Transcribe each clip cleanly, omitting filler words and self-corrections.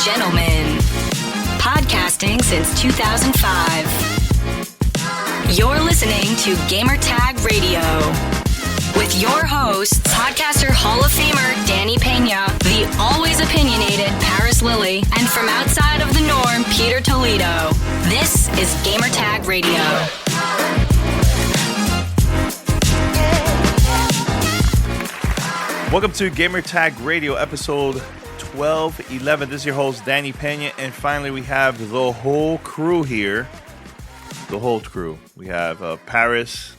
gentlemen, podcasting since 2005. You're listening to Gamertag Radio with your hosts, podcaster Hall of Famer Danny Pena, the always opinionated Paris Lilly, and from outside of the norm, Peter Toledo. This is Gamertag Radio. Welcome to Gamertag Radio, episode 1211. This is your host, Danny Pena, and finally we have the whole crew here. The whole crew. We have Paris,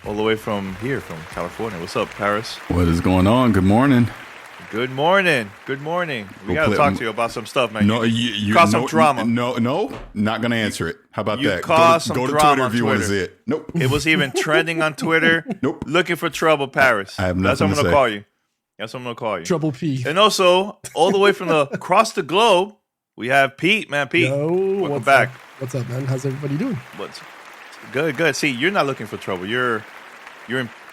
all the way from here, from California. What's up, Paris? What is going on? Good morning. Good morning. Good morning. We got to talk to you about some stuff, man. No, you caused some drama. No, not going to answer it. How about that? Caused some go to drama Twitter if you want to see it. Nope. It was even trending on Twitter. Nope. Looking for trouble, Paris. I have That's nothing what I'm to going to say. call you. That's what I'm going to call you. Trouble P. And also, all the way from across the globe, we have Pete. Man, Pete, welcome back. What's up, man? How's everybody doing? What's good? See, you're not looking for trouble. You're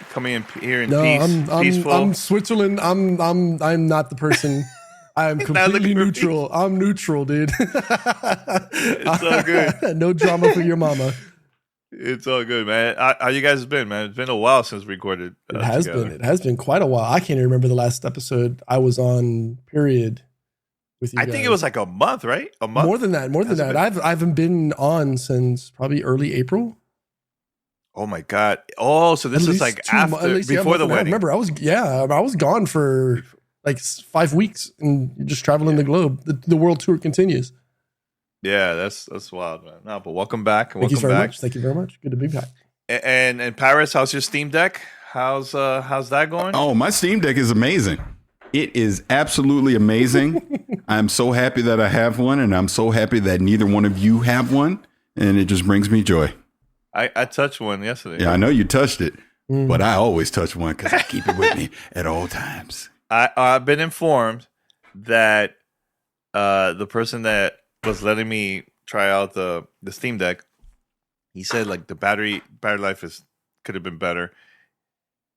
coming in here in No, peace, peaceful. I'm Switzerland. I'm not the person. I'm completely neutral. I'm neutral, dude. It's all good. No drama for your mama. It's all good, man. How you guys been, man? It's been a while since we recorded. It has been quite a while. I can't even remember the last episode I was on. Period. With you I guys. think it was like a month, right? A month. More than that. I haven't been on since probably early April. Oh my god! Oh, so this is like before the wedding. Remember, I was gone for like 5 weeks and just traveling the globe. The world tour continues. Yeah, that's wild, man. No, but welcome back. Thank you very much. Thank you very much. Good to be back. And Paris, how's your Steam Deck? How's that going? Oh, my Steam Deck is amazing. It is absolutely amazing. I'm so happy that I have one, and I'm so happy that neither one of you have one, and it just brings me joy. I touched one yesterday. Yeah, I know you touched it, but I always touch one because I keep it with me at all times. I've been informed that the person that was letting me try out the Steam Deck, he said like the battery life could have been better.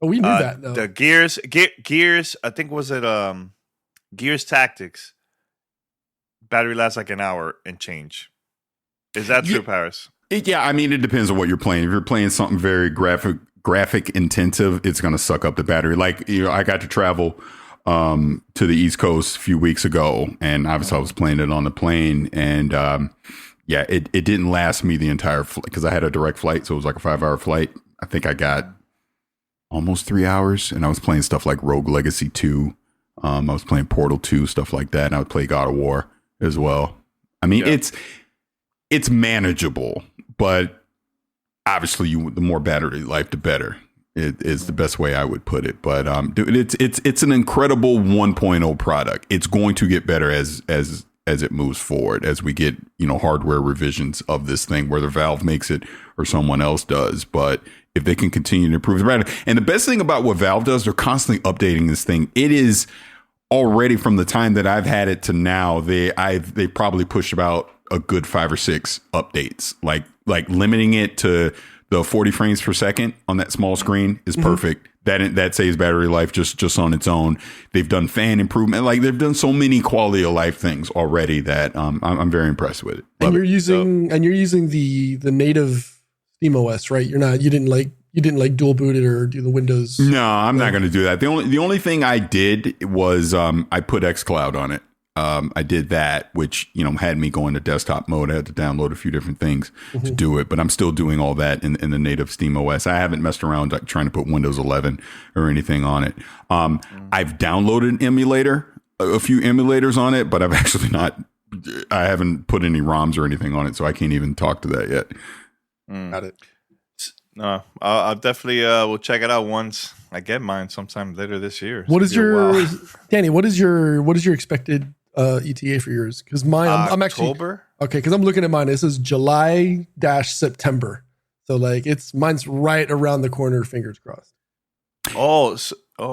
Oh, we knew that though. The Gears, I think was it Gears Tactics, battery lasts like an hour and change. Is that true, Paris? Yeah, I mean, it depends on what you're playing. If you're playing something very graphic intensive, it's going to suck up the battery. Like, I got to travel to the East Coast a few weeks ago, and obviously I was playing it on the plane, and it didn't last me the entire flight because I had a direct flight, so it was like a 5-hour flight. I think I got almost 3 hours, and I was playing stuff like Rogue Legacy 2. I was playing Portal 2, stuff like that, and I would play God of War as well. I mean, it's manageable. But obviously, the more battery life, the better. It is the best way I would put it. But dude, it's an incredible 1.0 product. It's going to get better as it moves forward, as we get hardware revisions of this thing, whether Valve makes it or someone else does. But if they can continue to improve the battery, and the best thing about what Valve does, they're constantly updating this thing. It is already from the time that I've had it to now, they probably pushed about a good 5 or 6 updates, like limiting it to the 40 frames per second on that small screen is perfect. That saves battery life just on its own. They've done fan improvement, like they've done so many quality of life things already that I'm very impressed with it. And you're using the native SteamOS, right? You didn't like dual boot it or do the Windows. No, I'm not going to do that. The only thing I did was I put xCloud on it. I did that, which, had me go into desktop mode. I had to download a few different things to do it, but I'm still doing all that in the native SteamOS. I haven't messed around trying to put Windows 11 or anything on it. I've downloaded an emulator, a few emulators on it, but I haven't put any ROMs or anything on it, so I can't even talk to that yet. Got it. No, I'll definitely will check it out once I get mine sometime later this year. What is your Danny? What is your expected ETA for yours? Because mine, I'm actually October. Okay, because I'm looking at mine. This is July-September, so like mine's right around the corner. Fingers crossed. Oh,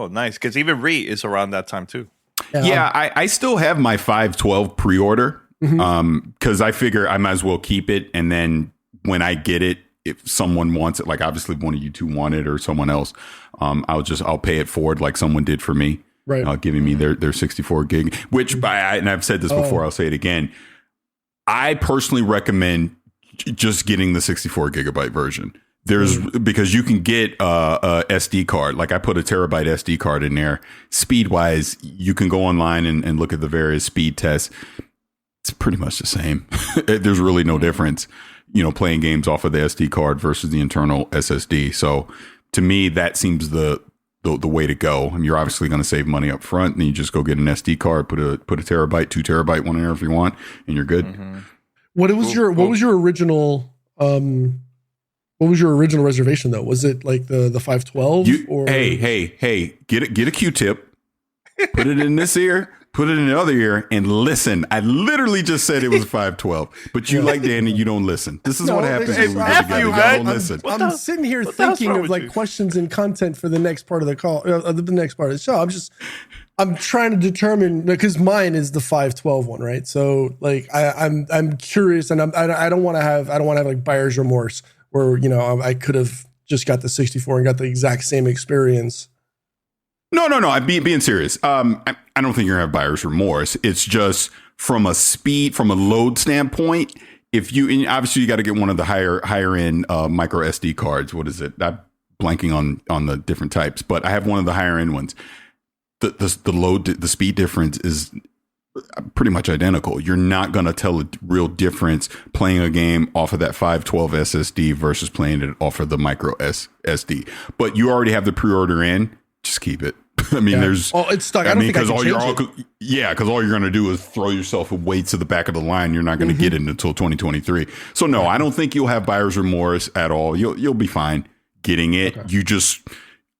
nice. Because even RE is around that time too. Yeah, I still have my 512 pre-order because I figure I might as well keep it, and then when I get it, if someone wants it, like obviously one of you two want it or someone else, I'll pay it forward like someone did for me. right. giving me their 64 gig, which and I've said this before, I'll say it again. I personally recommend just getting the 64 gigabyte version. Because you can get a SD card. Like I put a terabyte SD card in there. Speed wise, you can go online and look at the various speed tests. It's pretty much the same. There's really no difference, playing games off of the SD card versus the internal SSD. So to me, that seems the way to go. I mean, you're obviously going to save money up front, and then you just go get an SD card, put a terabyte, 2 terabyte one in there if you want, and you're good. Mm-hmm. What was your original reservation though? Was it like the 512? Hey, get a Q-tip, put it in this ear, put it in the other ear, and listen. I literally just said it was 512, but you like Danny, you don't listen. This is what happens when we get together. You don't listen. I'm sitting here thinking of like questions and content for the next part of the call, the next part of the show. I'm trying to determine, because mine is the 512 one, right? So like I'm curious, and I don't want to have like buyer's remorse where I could have just got the 64 and got the exact same experience. No. I'm being serious. I don't think you're gonna have buyer's remorse. It's just from a load standpoint. And obviously you got to get one of the higher end micro SD cards. What is it? I'm blanking on the different types, but I have one of the higher end ones. The speed difference is pretty much identical. You're not going to tell a real difference playing a game off of that 512 SSD versus playing it off of the micro SD. But you already have the pre-order in. Just keep it. I mean, there's. Oh, it's stuck. I don't think I can change it. Because all you're going to do is throw yourself way to the back of the line. You're not going to get it until 2023. So no, I don't think you'll have buyer's remorse at all. You'll be fine getting it. Okay. You just.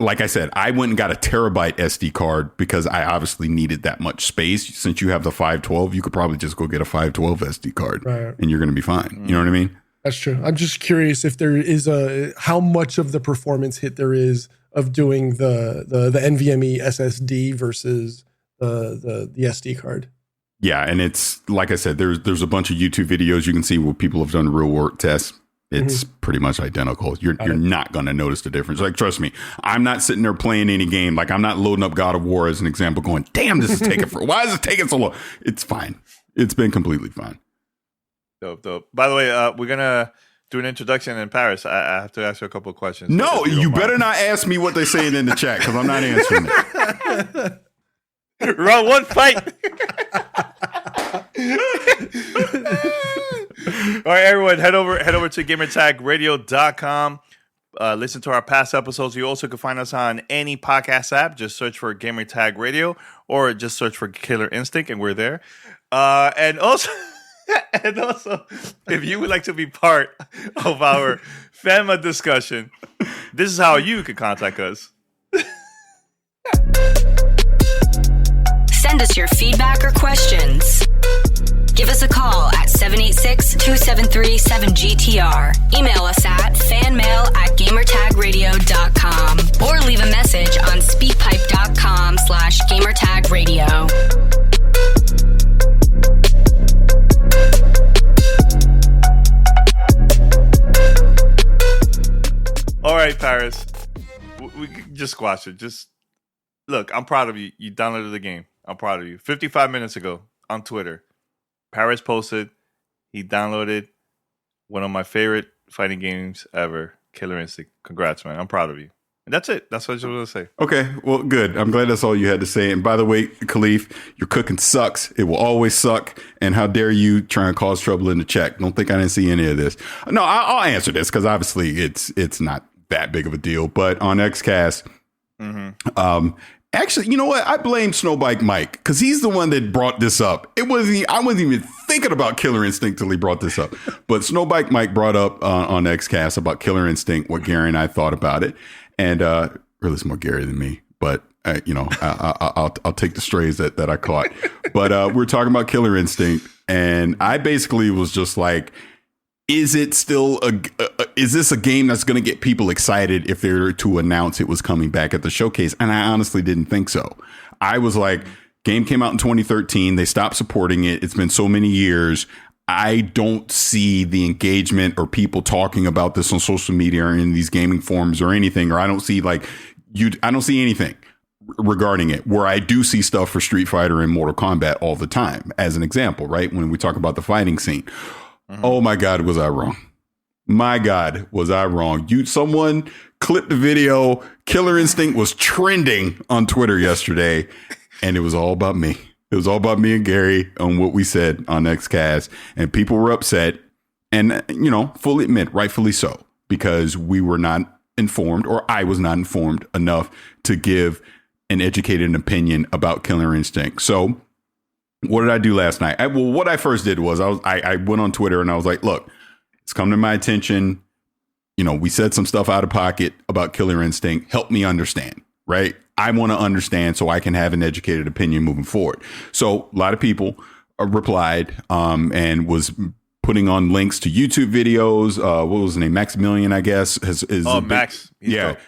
Like I said, I went and got a terabyte SD card because I obviously needed that much space. Since you have the 512, you could probably just go get a 512 SD card and you're going to be fine. You know what I mean? That's true. I'm just curious if there is how much of the performance hit there is of doing the NVMe SSD versus the SD card. Yeah, and it's like I said, there's a bunch of YouTube videos you can see where people have done real work tests. It's pretty much identical. You're not going to notice the difference. Like, trust me, I'm not sitting there playing any game. Like, I'm not loading up God of War as an example going, damn, this is taking why is it taking so long? It's fine. It's been completely fine. Dope. By the way, we're going to do an introduction in Paris. I have to ask you a couple of questions. No, you better not ask me what they're saying in the chat because I'm not answering it. Round one, fight. All right, everyone, head over to gamertagradio.com. Listen to our past episodes. You also can find us on any podcast app. Just search for Gamertag Radio or just search for Killer Instinct, and we're there. And also, if you would like to be part of our FAMA discussion, this is how you can contact us. Send us your feedback or questions. Give us a call at 786-273-7GTR. Email us at fanmail@gamertagradio.com or leave a message on speakpipe.com/gamertagradio. All right, Paris. We just squash it. Just look, I'm proud of you. You downloaded the game. I'm proud of you. 55 minutes ago on Twitter, Paris posted he downloaded one of my favorite fighting games ever, Killer Instinct. Congrats, man. I'm proud of you. And that's it. That's what I just want to say. Okay, well, good. I'm glad that's all you had to say. And by the way, Khalif, your cooking sucks. It will always suck. And how dare you try and cause trouble in the chat? Don't think I didn't see any of this. No, I'll answer this because obviously it's not that big of a deal. But on XCast, actually, you know what? I blame Snowbike Mike because he's the one that brought this up. I wasn't even thinking about Killer Instinct till he brought this up. But Snowbike Mike brought up on XCast about Killer Instinct, what Gary and I thought about it. And really, it's more Gary than me. But, I'll take the strays that I caught. But we're talking about Killer Instinct. And I basically was just like, is it still is this a game that's going to get people excited if they were to announce it was coming back at the showcase? And I honestly didn't think so. I was like, game came out in 2013. They stopped supporting it. It's been so many years. I don't see the engagement or people talking about this on social media or in these gaming forums or anything, or I don't see I don't see anything regarding it, where I do see stuff for Street Fighter and Mortal Kombat all the time, as an example, right? When we talk about the fighting scene. Oh my God, was I wrong? My God, was I wrong? Someone clipped the video. Killer Instinct was trending on Twitter yesterday, and it was all about me. It was all about me and Gary on what we said on XCast, and people were upset, and, fully admit, rightfully so, because we were not informed, or I was not informed enough to give an educated opinion about Killer Instinct. So what did I do last night? What I first did was I went on Twitter and I was like, look, it's come to my attention. We said some stuff out of pocket about Killer Instinct. Help me understand, right? I want to understand so I can have an educated opinion moving forward. So a lot of people replied and was putting on links to YouTube videos. What was his name? Maximilian, I guess. Max. Yeah. Dope.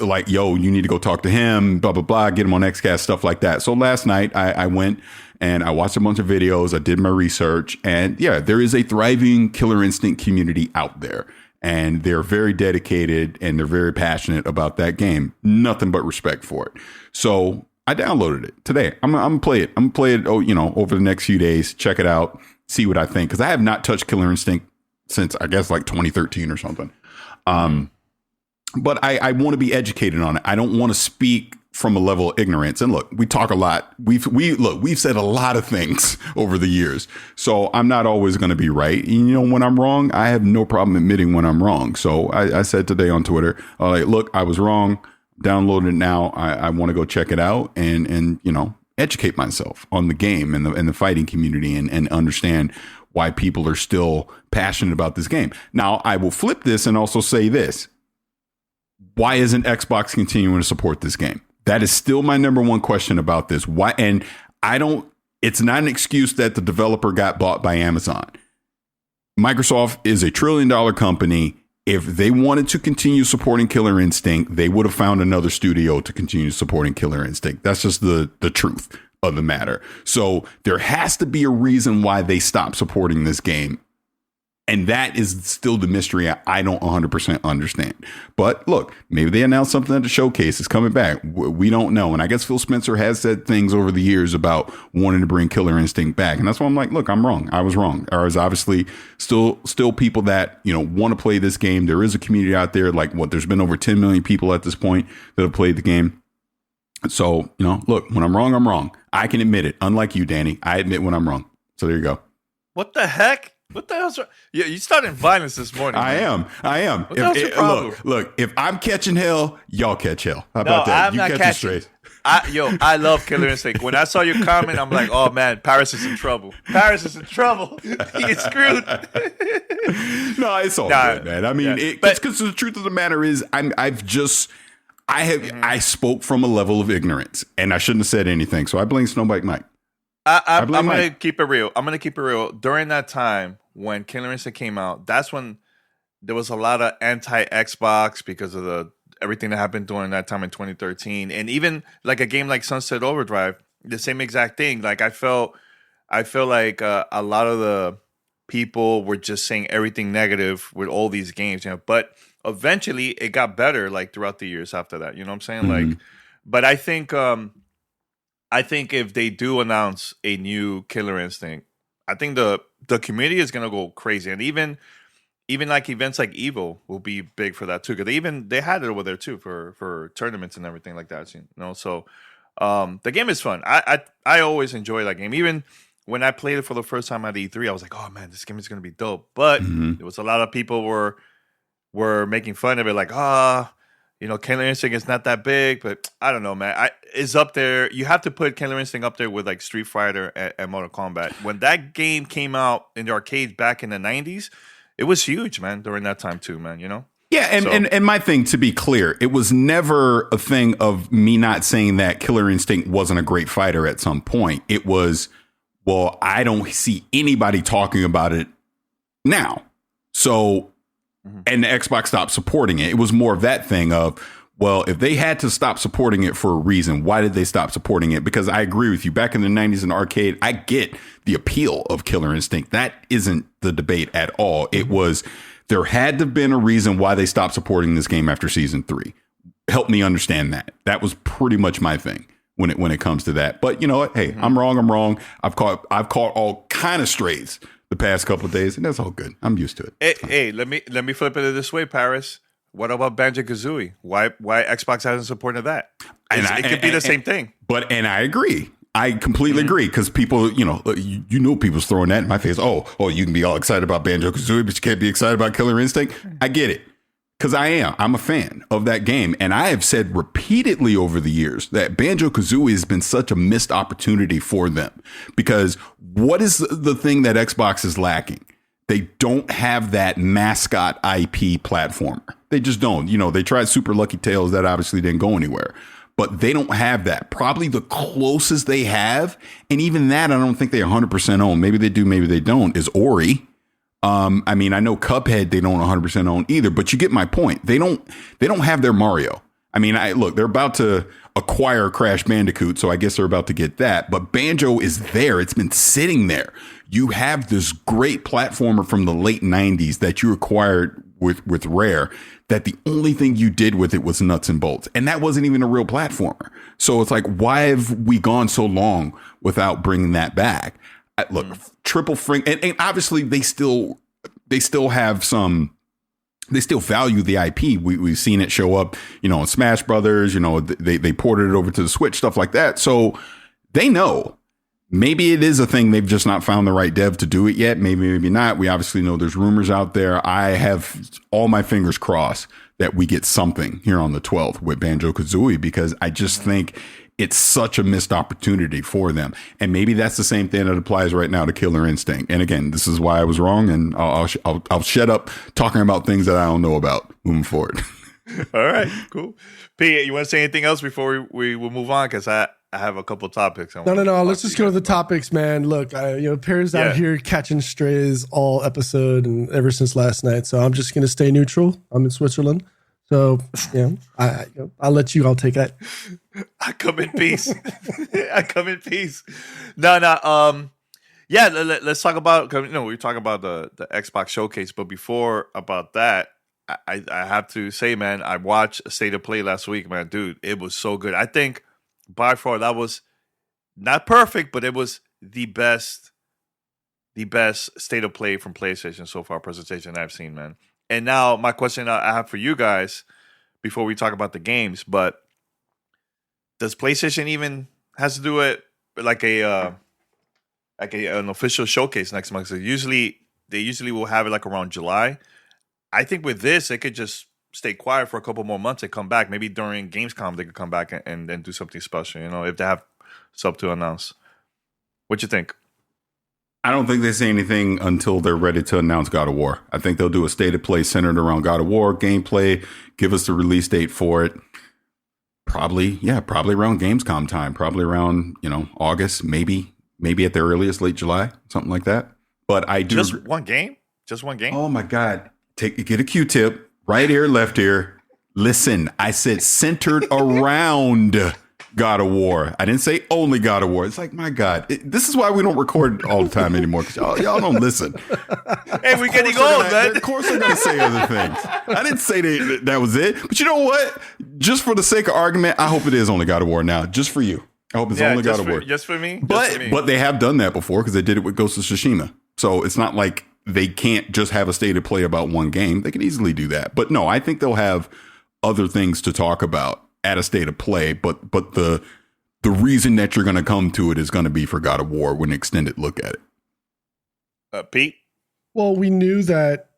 Like, yo, you need to go talk to him, blah, blah, blah, get him on XCast, stuff like that. So last night I went and I watched a bunch of videos. I did my research, and yeah, there is a thriving Killer Instinct community out there, and they're very dedicated and they're very passionate about that game. Nothing but respect for it. So I downloaded it today. I'm gonna play it. I'm gonna play it, over the next few days, check it out, see what I think. Cause I have not touched Killer Instinct since, I guess, like 2013 or something. But I want to be educated on it. I don't want to speak from a level of ignorance. And look, we talk a lot. We've said a lot of things over the years. So I'm not always going to be right. And, when I'm wrong, I have no problem admitting when I'm wrong. So I said today on Twitter, look, I was wrong. Download it now. I want to go check it out and educate myself on the game and the fighting community and understand why people are still passionate about this game. Now, I will flip this and also say this. Why isn't Xbox continuing to support this game? That is still my number one question about this. Why? And it's not an excuse that the developer got bought by Amazon. Microsoft is $1 trillion company. If they wanted to continue supporting Killer Instinct, they would have found another studio to continue supporting Killer Instinct. That's just the truth of the matter. So there has to be a reason why they stopped supporting this game. And that is still the mystery I don't 100% understand. But look, maybe they announced something at the showcase. It's coming back. We don't know. And I guess Phil Spencer has said things over the years about wanting to bring Killer Instinct back. And that's why I'm like, look, I'm wrong. I was wrong. There's obviously still people that, want to play this game. There is a community out there. There's been over 10 million people at this point that have played the game. So, look, when I'm wrong, I'm wrong. I can admit it. Unlike you, Danny, I admit when I'm wrong. So there you go. What the heck? What the hell's wrong? Yeah, you started violence this morning. I am. What the hell's your problem? Look, if I'm catching hell, y'all catch hell. How about that? I'm not catching. I love Killer Instinct. When I saw your comment, I'm like, oh man, Paris is in trouble. Paris is in trouble. He gets screwed. No, it's all good, man. I mean, because the truth of the matter is, I spoke from a level of ignorance, and I shouldn't have said anything. So I blame Snowbike Mike. I'm going to keep it real. During that time when Killer Instinct came out, that's when there was a lot of anti-Xbox because of everything that happened during that time in 2013. And even like a game like Sunset Overdrive, the same exact thing. Like I feel like a lot of the people were just saying everything negative with all these games, but eventually it got better like throughout the years after that. You know what I'm saying? Mm-hmm. But I think if they do announce a new Killer Instinct, I think the community is gonna go crazy, and even like events like Evo will be big for that too. Because they had it over there too for tournaments and everything like that. So the game is fun. I always enjoy that game. Even when I played it for the first time at E3, I was like, oh man, this game is gonna be dope. But there was a lot of people were making fun of it, like Killer Instinct is not that big, but I don't know, man. It's up there. You have to put Killer Instinct up there with like Street Fighter and Mortal Kombat. When that game came out in the arcades back in the 90s, it was huge, man, during that time too, man, Yeah, and my thing, to be clear, it was never a thing of me not saying that Killer Instinct wasn't a great fighter at some point. It was, well, I don't see anybody talking about it now. So... And the Xbox stopped supporting it. It was more of that thing of, well, if they had to stop supporting it for a reason, why did they stop supporting it? Because I agree with you. Back in the 90s in the arcade, I get the appeal of Killer Instinct. That isn't the debate at all. It was, there had to have been a reason why they stopped supporting this game after season 3. helped me understand that. That was pretty much my thing when it comes to that. But you know what? Hey, I'm wrong. I've caught all kind of strays the past couple of days, and that's all good. I'm used to it. Hey, let me flip it this way, Paris. What about Banjo-Kazooie? Why Xbox hasn't supported that? It could be the same thing. But I agree. I completely agree, because people, you know, people's throwing that in my face. Oh, you can be all excited about Banjo-Kazooie, but you can't be excited about Killer Instinct. I get it, because I'm a fan of that game. And I have said repeatedly over the years that Banjo-Kazooie has been such a missed opportunity for them, because what is the thing that Xbox is lacking? They don't have that mascot IP platformer. They just don't. You know, they tried Super Lucky Tales. That obviously didn't go anywhere. But they don't have that. Probably the closest they have, and even that I don't think they 100% own. Maybe they do, maybe they don't, is Ori. I mean, I know Cuphead they don't 100% own either, but you get my point. They don't have their Mario. I mean, look, they're about to acquire Crash Bandicoot, so I guess they're about to get that. But Banjo is there. It's been sitting there. You have this great platformer from the late 90s that you acquired with Rare, that the only thing you did with it was nuts and bolts. And that wasn't even a real platformer. So it's like, why have we gone so long without bringing that back? Look, Triple Fring, and obviously they still have some, they still value the IP. We've seen it show up, you know, in Smash Brothers, you know, they ported it over to the Switch, stuff like that. So they know. Maybe it is a thing. They've just not found the right dev to do it yet. Maybe not. We obviously know there's rumors out there. I have all my fingers crossed that we get something here on the 12th with Banjo-Kazooie, because I just think it's such a missed opportunity for them. And maybe that's the same thing that applies right now to Killer Instinct. And again, this is why I was wrong, and I'll shut up talking about things that I don't know about moving forward. All right, cool. Pete, you want to say anything else before we will move on? Because I have a couple topics. No. Let's just go to the topics, man. Look, Per's out here catching strays all episode and ever since last night. So I'm just going to stay neutral. I'm in Switzerland. So, I'll let you all take that. I come in peace. No. Yeah, let's talk about, we were talking about the Xbox showcase. But before about that, I have to say, man, I watched State of Play last week, man. Dude, it was so good. I think by far that was not perfect, but it was the best State of Play from PlayStation so far presentation I've seen, man. And now my question I have for you guys before we talk about the games, but does PlayStation even has to do it like an official showcase next month? So they usually will have it like around July. I think with this, they could just stay quiet for a couple more months and come back. Maybe during Gamescom, they could come back and then do something special, you know, if they have stuff to announce. What you think? I don't think they say anything until they're ready to announce God of War. I think they'll do a state of play centered around God of War, gameplay, give us the release date for it. Probably around Gamescom time, probably around, August, maybe at the earliest, late July, something like that. But I do. Just one game? Oh my God. Get a Q-tip, right ear, left ear. Listen, I said centered around God of War. I didn't say only God of War. It's like, my God, this is why we don't record all the time anymore, because y'all don't listen. Hey, we're getting old, man. Of course they're going to say other things. I didn't say that was it. But you know what? Just for the sake of argument, I hope it is only God of War now. Just for you. I hope it's only God of War. Just for me? But they have done that before, because they did it with Ghost of Tsushima. So it's not like they can't just have a state of play about one game. They can easily do that. But no, I think they'll have other things to talk about at a state of play. But the reason that you're going to come to it is going to be for God of War with an extended look at it. Pete? Well, we knew that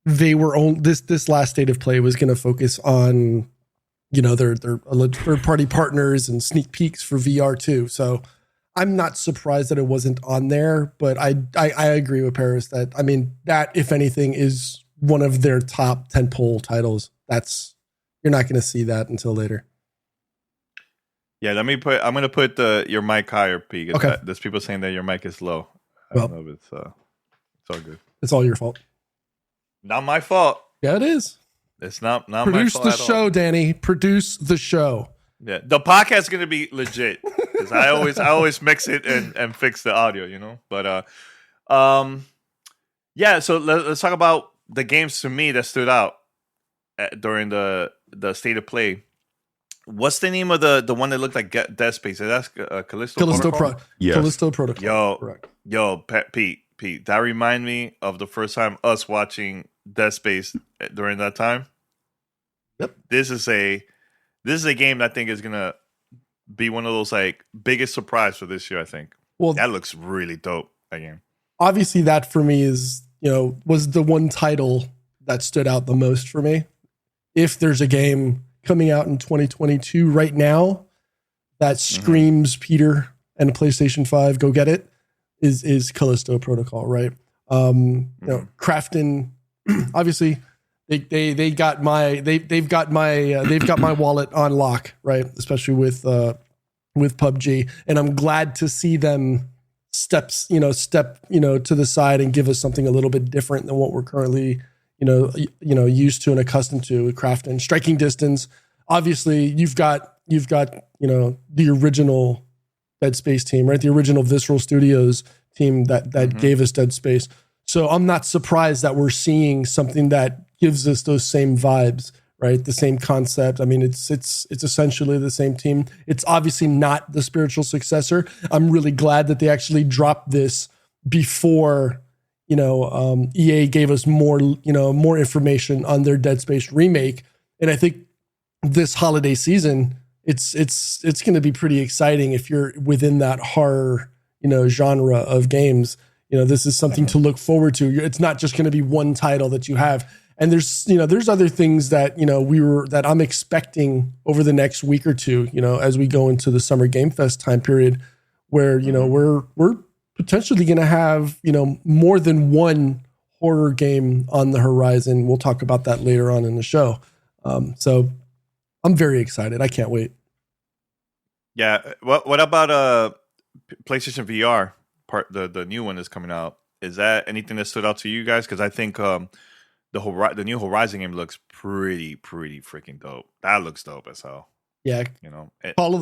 they were on this last state of play was going to focus on, their third party partners and sneak peeks for VR too. So I'm not surprised that it wasn't on there, but I agree with Paris that, that if anything is one of their top 10-pole titles. You're not going to see that until later. Yeah, I'm going to put your mic higher, Pete. Okay. There's people saying that your mic is low. I don't know if it's all good. It's all your fault. Not my fault. Yeah, it is. It's not my fault. Produce the show, Danny. Produce the show. Yeah, the podcast is going to be legit. Because I always mix it and fix the audio, But yeah. So let's talk about the games to me that stood out during the state of play. What's the name of the one that looked like Dead Space? That's Callisto Protocol? Yes. Callisto Protocol. Yo, Pete, that remind me of the first time us watching Dead Space during that time. Yep. This is a game that I think is gonna be one of those like biggest surprise for this year. I think. Well, that looks really dope. Again, obviously, that for me is was the one title that stood out the most for me. If there's a game coming out in 2022 right now that screams Peter and a PlayStation 5, go get it, is Callisto Protocol, right? Crafton, obviously they've got my wallet on lock, right? Especially with PUBG, and I'm glad to see them step to the side and give us something a little bit different than what we're currently used to and accustomed to with Crafton. Striking Distance, obviously you've got the original Dead Space team, right? The original Visceral Studios team that gave us Dead Space. So I'm not surprised that we're seeing something that gives us those same vibes, right? The same concept. I mean, it's essentially the same team. It's obviously not the spiritual successor. I'm really glad that they actually dropped this before EA gave us more information on their Dead Space remake. And I think this holiday season, it's going to be pretty exciting if you're within that horror, genre of games. This is something to look forward to. It's not just going to be one title that you have. And there's other things that, that I'm expecting over the next week or two, as we go into the Summer Game Fest time period where, we're potentially going to have, more than one horror game on the horizon. We'll talk about that later on in the show. So I'm very excited. I can't wait. Yeah. What about PlayStation VR the new one is coming out? Is that anything that stood out to you guys? Because I think the new Horizon game looks pretty freaking dope. That looks dope as hell. Yeah. Call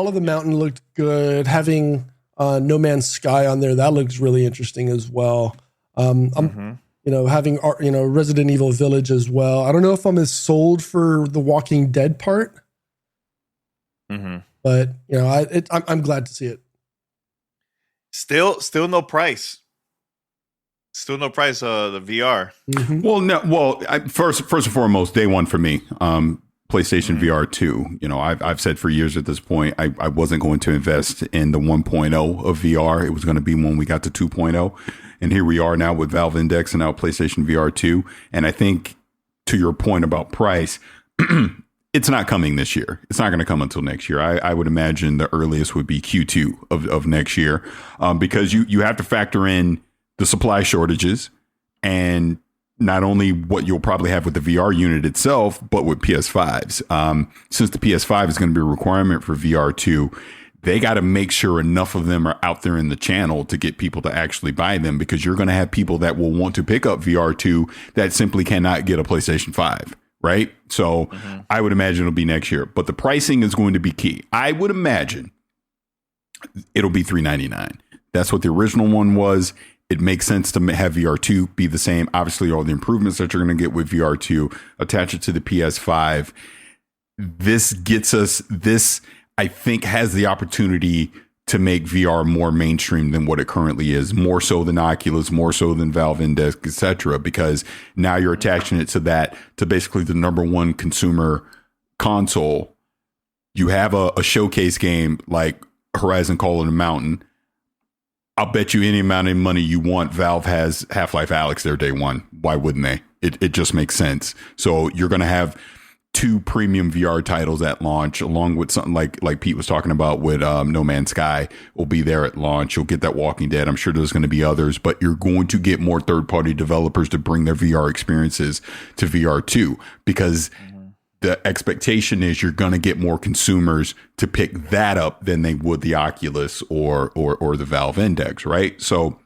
of the Mountain looked good. Having No Man's Sky on there, that looks really interesting as well. Having Resident Evil Village as well. I don't know if I'm as sold for the Walking Dead part, but I'm glad to see it. Still no price. Still no price. The VR. First and foremost, day one for me. PlayStation VR 2. I've said for years at this point, I wasn't going to invest in the 1.0 of VR. It was going to be when we got to 2.0. And here we are now with Valve Index and now PlayStation VR 2. And I think to your point about price, it's not coming this year. It's not going to come until next year. I would imagine the earliest would be Q2 of next year, because you have to factor in the supply shortages and not only what you'll probably have with the VR unit itself, but with PS5s. Since the PS5 is going to be a requirement for VR 2, they got to make sure enough of them are out there in the channel to get people to actually buy them, because you're going to have people that will want to pick up VR 2 that simply cannot get a PlayStation 5. Right. So I would imagine it'll be next year, but the pricing is going to be key. I would imagine it'll be $399. That's what the original one was. It makes sense to have VR2 be the same. Obviously, all the improvements that you're going to get with VR2, attach it to the PS5. This, I think, has the opportunity to make VR more mainstream than what it currently is, more so than Oculus, more so than Valve Index, etc. Because now you're attaching it to basically the number one consumer console. You have a showcase game like Horizon Call of the Mountain. I'll bet you any amount of money you want, Valve has Half-Life Alyx there day one. Why wouldn't they? It just makes sense. So you're going to have 2 premium VR titles at launch, along with something like Pete was talking about with No Man's Sky will be there at launch. You'll get that Walking Dead. I'm sure there's going to be others, but you're going to get more third-party developers to bring their VR experiences to VR 2, because the expectation is you're going to get more consumers to pick that up than they would the Oculus or the Valve Index, right? So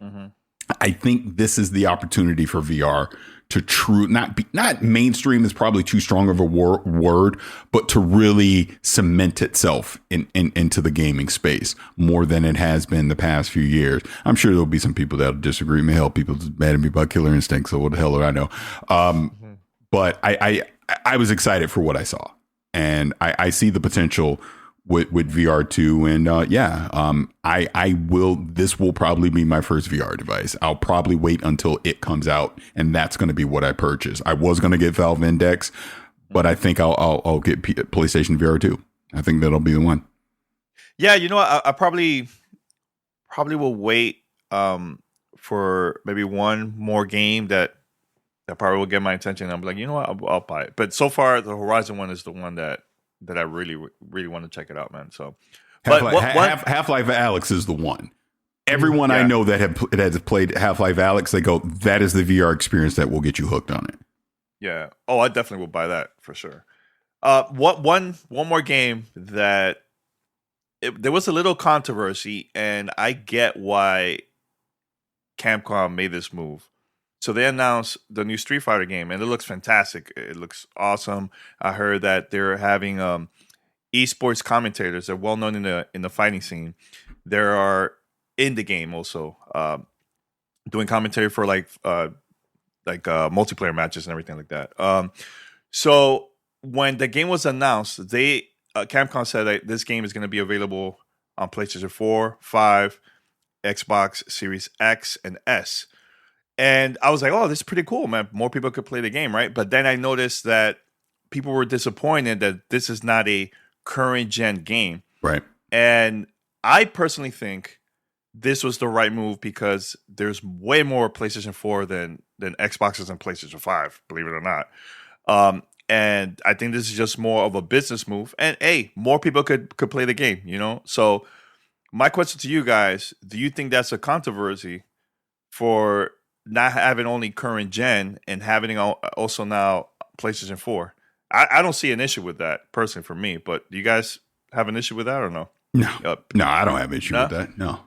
I think this is the opportunity for VR to not mainstream is probably too strong of a word, but to really cement itself into the gaming space more than it has been the past few years. I'm sure there'll be some people that'll disagree. Hell, people mad at me about Killer Instinct, so what the hell do I know? But I was excited for what I saw. and I see the potential with VR2. And I will. This will probably be my first VR device. I'll probably wait until it comes out, and that's going to be what I purchase. I was going to get Valve Index, but I think I'll get PlayStation VR2. I think that'll be the one. Yeah, you know what? I probably will wait for maybe one more game that probably will get my attention. I'm like, you know what? I'll buy it. But so far, the Horizon one is the one that I really, really want to check it out, man. So, Half-Life Alyx is the one. Everyone I know that has played Half-Life Alyx, they go, that is the VR experience that will get you hooked on it. Yeah. Oh, I definitely will buy that for sure. One more game that there was a little controversy, and I get why Capcom made this move. So they announced the new Street Fighter game, and it looks fantastic. It looks awesome. I heard that they're having esports commentators. They're well known in the fighting scene. There are in the game also doing commentary for like multiplayer matches and everything like that. So when the game was announced, they Capcom said that this game is going to be available on PlayStation 4, 5, Xbox Series X, and S. And I was like, oh, this is pretty cool, man. More people could play the game, right? But then I noticed that people were disappointed that this is not a current gen game. Right. And I personally think this was the right move because there's way more PlayStation 4 than Xboxes and PlayStation 5, believe it or not. And I think this is just more of a business move. And hey, more people could play the game, you know? So my question to you guys, do you think that's a controversy for not having only current gen and having also now PlayStation 4? I don't see an issue with that personally for me, but do you guys have an issue with that or no? No, I don't have an issue with that. No,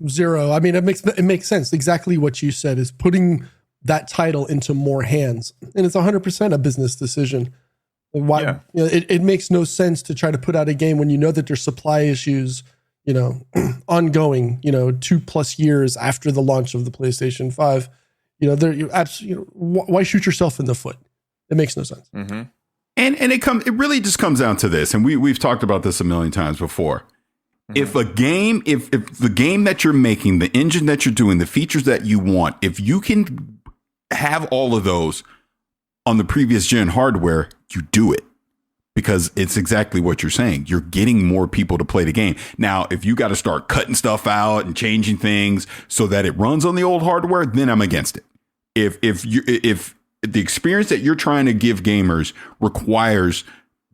zero. I mean, it makes sense. Exactly what you said is putting that title into more hands, and it's 100% a business decision. Why? Yeah. You know, it makes no sense to try to put out a game when you know that there's supply issues, you know, ongoing, 2+ years after the launch of the PlayStation 5. Why shoot yourself in the foot? It makes no sense. Mm-hmm. And it really just comes down to this, and we've talked about this a million times before. Mm-hmm. If the game that you're making, the engine that you're doing, the features that you want, if you can have all of those on the previous gen hardware, you do it. Because it's exactly what you're saying. You're getting more people to play the game. Now, if you got to start cutting stuff out and changing things so that it runs on the old hardware, then I'm against it. If the experience that you're trying to give gamers requires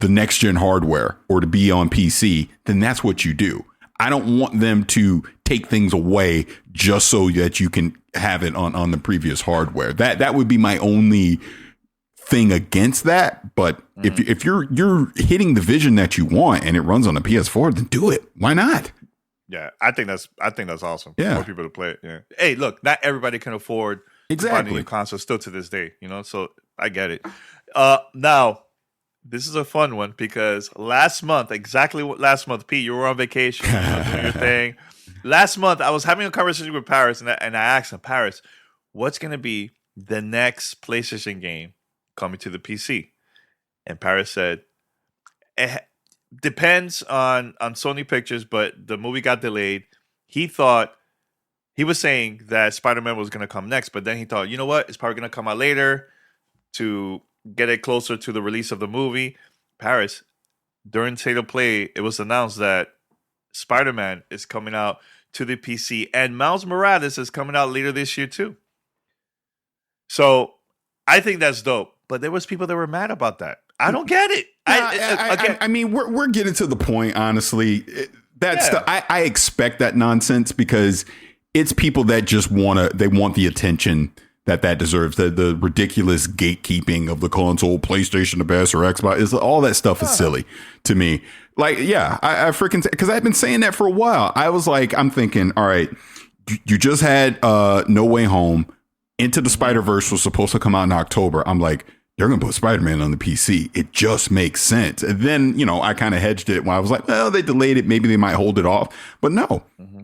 the next gen hardware or to be on PC, then that's what you do. I don't want them to take things away just so that you can have it on the previous hardware. That would be my only thing against that. But if you're hitting the vision that you want and it runs on a PS4, then do it. Why not? Yeah, I think that's awesome. Yeah. More people to play it. Yeah. Hey, look, not everybody can afford exactly a new console still to this day, so I get it. Now, this is a fun one because last month, Pete, you were on vacation, doing your thing. Last month, I was having a conversation with Paris, and I asked him, Paris, what's going to be the next PlayStation game coming to the PC? And Paris said, it depends on Sony Pictures, but the movie got delayed. He was saying that Spider-Man was going to come next, but then he thought, you know what? It's probably going to come out later to get it closer to the release of the movie. Paris, during State of Play, it was announced that Spider-Man is coming out to the PC, and Miles Morales is coming out later this year too. So I think that's dope. But there was people that were mad about that. I don't get it. I mean, we're getting to the point, honestly. Stuff, I expect that nonsense because it's people that just want the attention that deserves. The ridiculous gatekeeping of the console, PlayStation the best or Xbox, all that stuff is silly to me. Like, yeah, I freaking, because I've been saying that for a while. I was like, I'm thinking, all right, you just had No Way Home. Into the Spider-Verse was supposed to come out in October. I'm like, they're going to put Spider-Man on the PC. It just makes sense. And then, I kind of hedged it when I was like, well, they delayed it. Maybe they might hold it off. But no,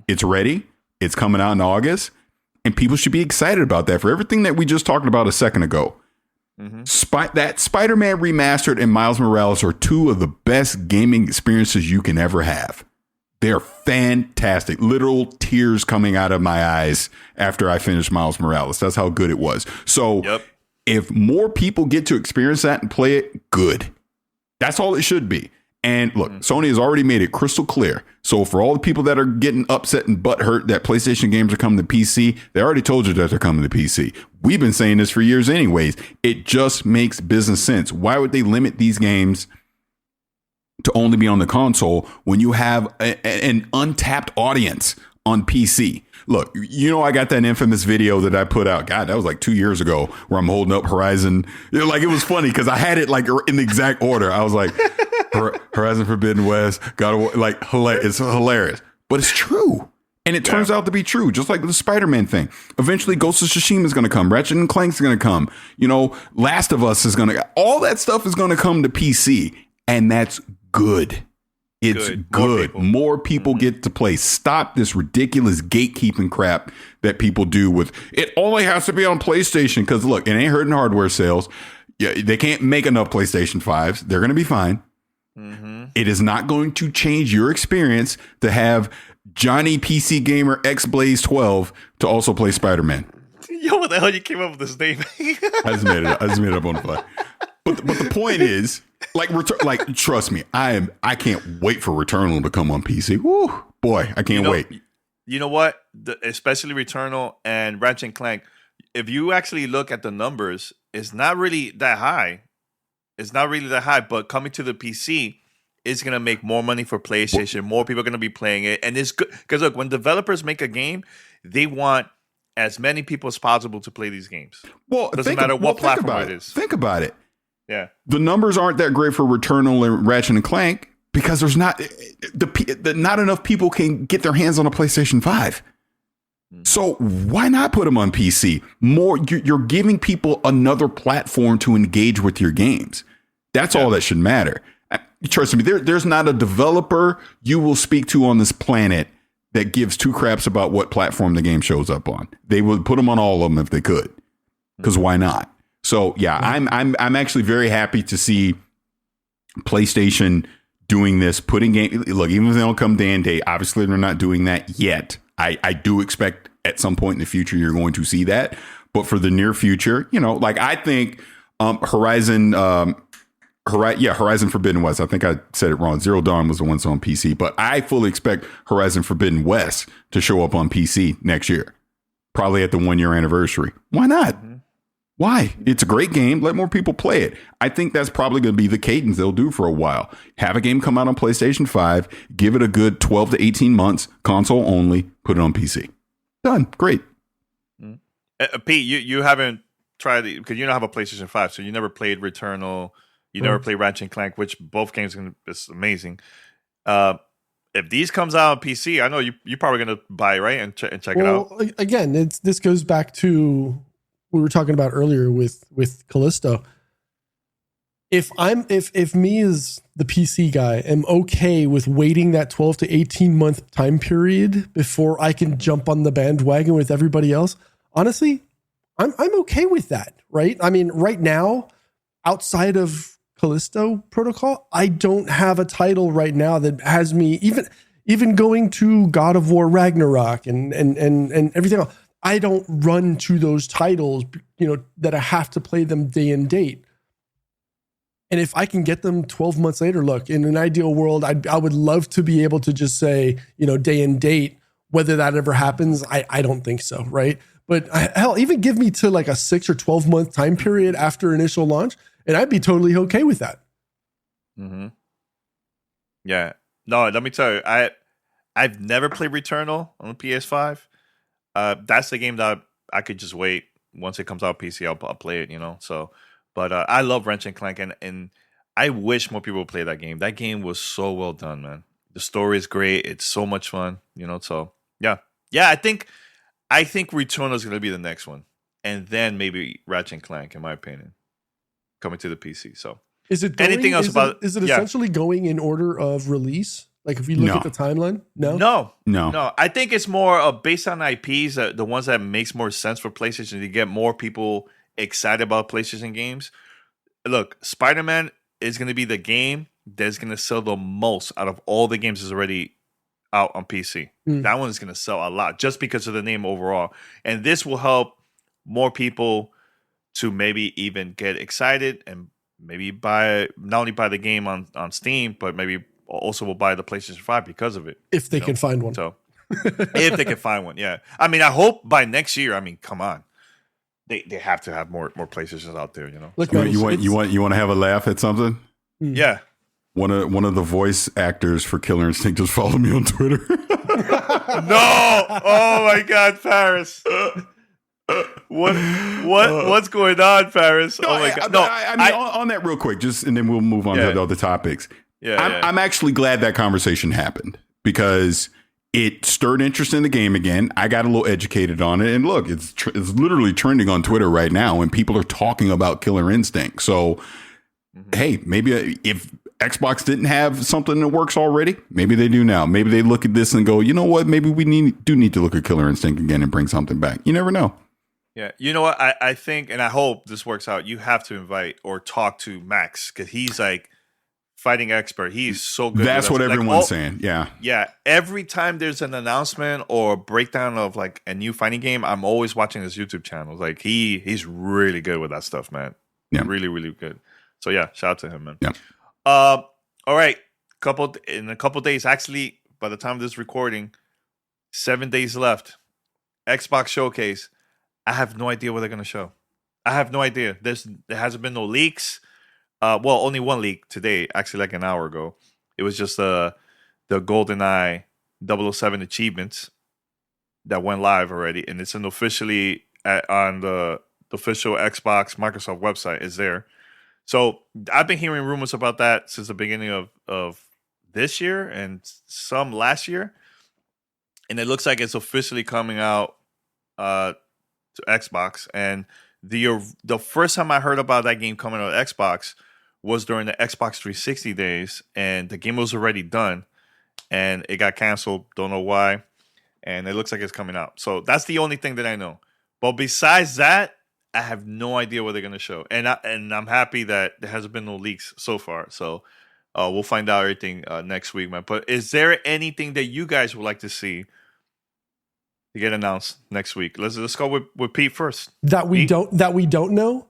It's ready. It's coming out in August. And people should be excited about that for everything that we just talked about a second ago. That Spider-Man Remastered and Miles Morales are two of the best gaming experiences you can ever have. They're fantastic. Literal tears coming out of my eyes after I finished Miles Morales. That's how good it was. So if more people get to experience that and play it, good. That's all it should be. And look, Sony has already made it crystal clear. So for all the people that are getting upset and butthurt that PlayStation games are coming to PC, they already told you that they're coming to PC. We've been saying this for years anyways. It just makes business sense. Why would they limit these games to only be on the console when you have an untapped audience on PC? Look, I got that infamous video that I put out. God, that was like 2 years ago where I'm holding up Horizon. Like, it was funny because I had it like in the exact order. I was like, Horizon Forbidden West, it's hilarious, but it's true. And it turns out to be true, just like the Spider-Man thing. Eventually, Ghost of Tsushima is going to come. Ratchet and Clank is going to come. Last of Us is going to. All that stuff is going to come to PC, and that's good. It's good. More people get to play. Stop this ridiculous gatekeeping crap that people do with it. Only has to be on PlayStation because look, it ain't hurting hardware sales. Yeah, they can't make enough PlayStation 5s. They're going to be fine. It is not going to change your experience to have Johnny PC Gamer X Blaze 12 to also play Spider-Man. Yo, what the hell you came up with this name? I just made it up on the fly. But the point is, trust me, I can't wait for Returnal to come on PC. Woo, boy, I can't wait. You know what? Especially Returnal and Ratchet and Clank. If you actually look at the numbers, it's not really that high. But coming to the PC, it's going to make more money for PlayStation. More people are going to be playing it. And it's good. Because look, when developers make a game, they want as many people as possible to play these games. Well, doesn't matter what platform it is. Think about it. Yeah. The numbers aren't that great for Returnal and Ratchet and Clank because there's not enough people can get their hands on a PlayStation 5. So why not put them on PC? You're giving people another platform to engage with your games. That's all that should matter. Trust me, there's not a developer you will speak to on this planet that gives two craps about what platform the game shows up on. They would put them on all of them if they could, because why not? So yeah, I'm actually very happy to see PlayStation doing this, putting game. Look, even if they don't come day and date, obviously they're not doing that yet. I do expect at some point in the future you're going to see that. But for the near future, I think Horizon Forbidden West. I think I said it wrong. Zero Dawn was the one that's on PC, but I fully expect Horizon Forbidden West to show up on PC next year, probably at the 1 year anniversary. Why not? Why? It's a great game. Let more people play it. I think that's probably going to be the cadence they'll do for a while. Have a game come out on PlayStation 5, give it a good 12 to 18 months, console only, put it on PC. Done. Great. Pete, you haven't tried it because you don't have a PlayStation 5, so you never played Returnal. You never played Ratchet and Clank, which both games is amazing. If these comes out on PC, I know you're probably going to buy it, right? And check it out. Again, this goes back to we were talking about earlier with Callisto. If me as the PC guy am okay with waiting that 12 to 18 month time period before I can jump on the bandwagon with everybody else, honestly, I'm okay with that, right? I mean, right now, outside of Callisto Protocol, I don't have a title right now that has me even going to God of War Ragnarok and everything else. I don't run to those titles, that I have to play them day and date. And if I can get them 12 months later, look, in an ideal world, I would love to be able to just say, day and date. Whether that ever happens, I don't think so, right? But hell, even give me to like a 6 or 12 month time period after initial launch, and I'd be totally okay with that. Mm-hmm. Yeah. No, let me tell you, I've never played Returnal on the PS5. That's the game that I could just wait. Once it comes out on PC, I'll play it, So, but I love Ratchet and Clank, and I wish more people would play that game. That game was so well done, man. The story is great. It's so much fun, So, yeah. I think Returnal is going to be the next one, and then maybe Ratchet and Clank, in my opinion, coming to the PC. So, is it going, anything else about? Is it essentially going in order of release? Like if we look at the timeline, no. I think it's more based on IPs, the ones that makes more sense for PlayStation to get more people excited about PlayStation games, look, Spider-Man is going to be the game that's going to sell the most out of all the games that's already out on PC. That one is going to sell a lot just because of the name overall. And this will help more people to maybe even get excited and maybe not only buy the game on Steam, but maybe also will buy the PlayStation 5 because of it. If they can find one. So if they can find one, yeah. I mean, I hope by next year, I mean, come on. They have to have more PlayStations out there, you know. Look, you want to have a laugh at something? Yeah. One of the voice actors for Killer Instinct just followed me on Twitter. No! Oh my God, Paris. What's going on, Paris? Oh my God! No, I mean, on that real quick, just and then we'll move on to the other topics. I'm actually glad that conversation happened because it stirred interest in the game again. I got a little educated on it, and look, it's literally trending on Twitter right now, and people are talking about Killer Instinct. So, hey, maybe if Xbox didn't have something that works already, maybe they do now. Maybe they look at this and go, you know what? Maybe we do need to look at Killer Instinct again and bring something back. You never know. Yeah, you know what? I think, and I hope this works out. You have to invite or talk to Max because he's like fighting expert. He's so good. That's what everyone's saying. Yeah. Yeah. Every time there's an announcement or a breakdown of like a new fighting game, I'm always watching his YouTube channel. Like he's really good with that stuff, man. Yeah. Really, really good. So yeah, shout out to him, man. Yeah. All right. In a couple days, actually, by the time of this recording, 7 days left. Xbox Showcase. I have no idea what they're going to show. I have no idea. There hasn't been no leaks. Well, only one leak today, actually like an hour ago. It was just the GoldenEye 007 achievements that went live already. And it's officially on the official Xbox Microsoft website. It's there. So I've been hearing rumors about that since the beginning of this year and some last year. And it looks like it's officially coming out to Xbox. And the first time I heard about that game coming out to Xbox was during the Xbox 360 days, and the game was already done, and it got canceled. Don't know why, and it looks like it's coming out. So that's the only thing that I know. But besides that, I have no idea what they're gonna show, and I'm happy that there hasn't been no leaks so far. So we'll find out everything next week, man. But is there anything that you guys would like to see to get announced next week? Let's go with Pete first. That we don't know.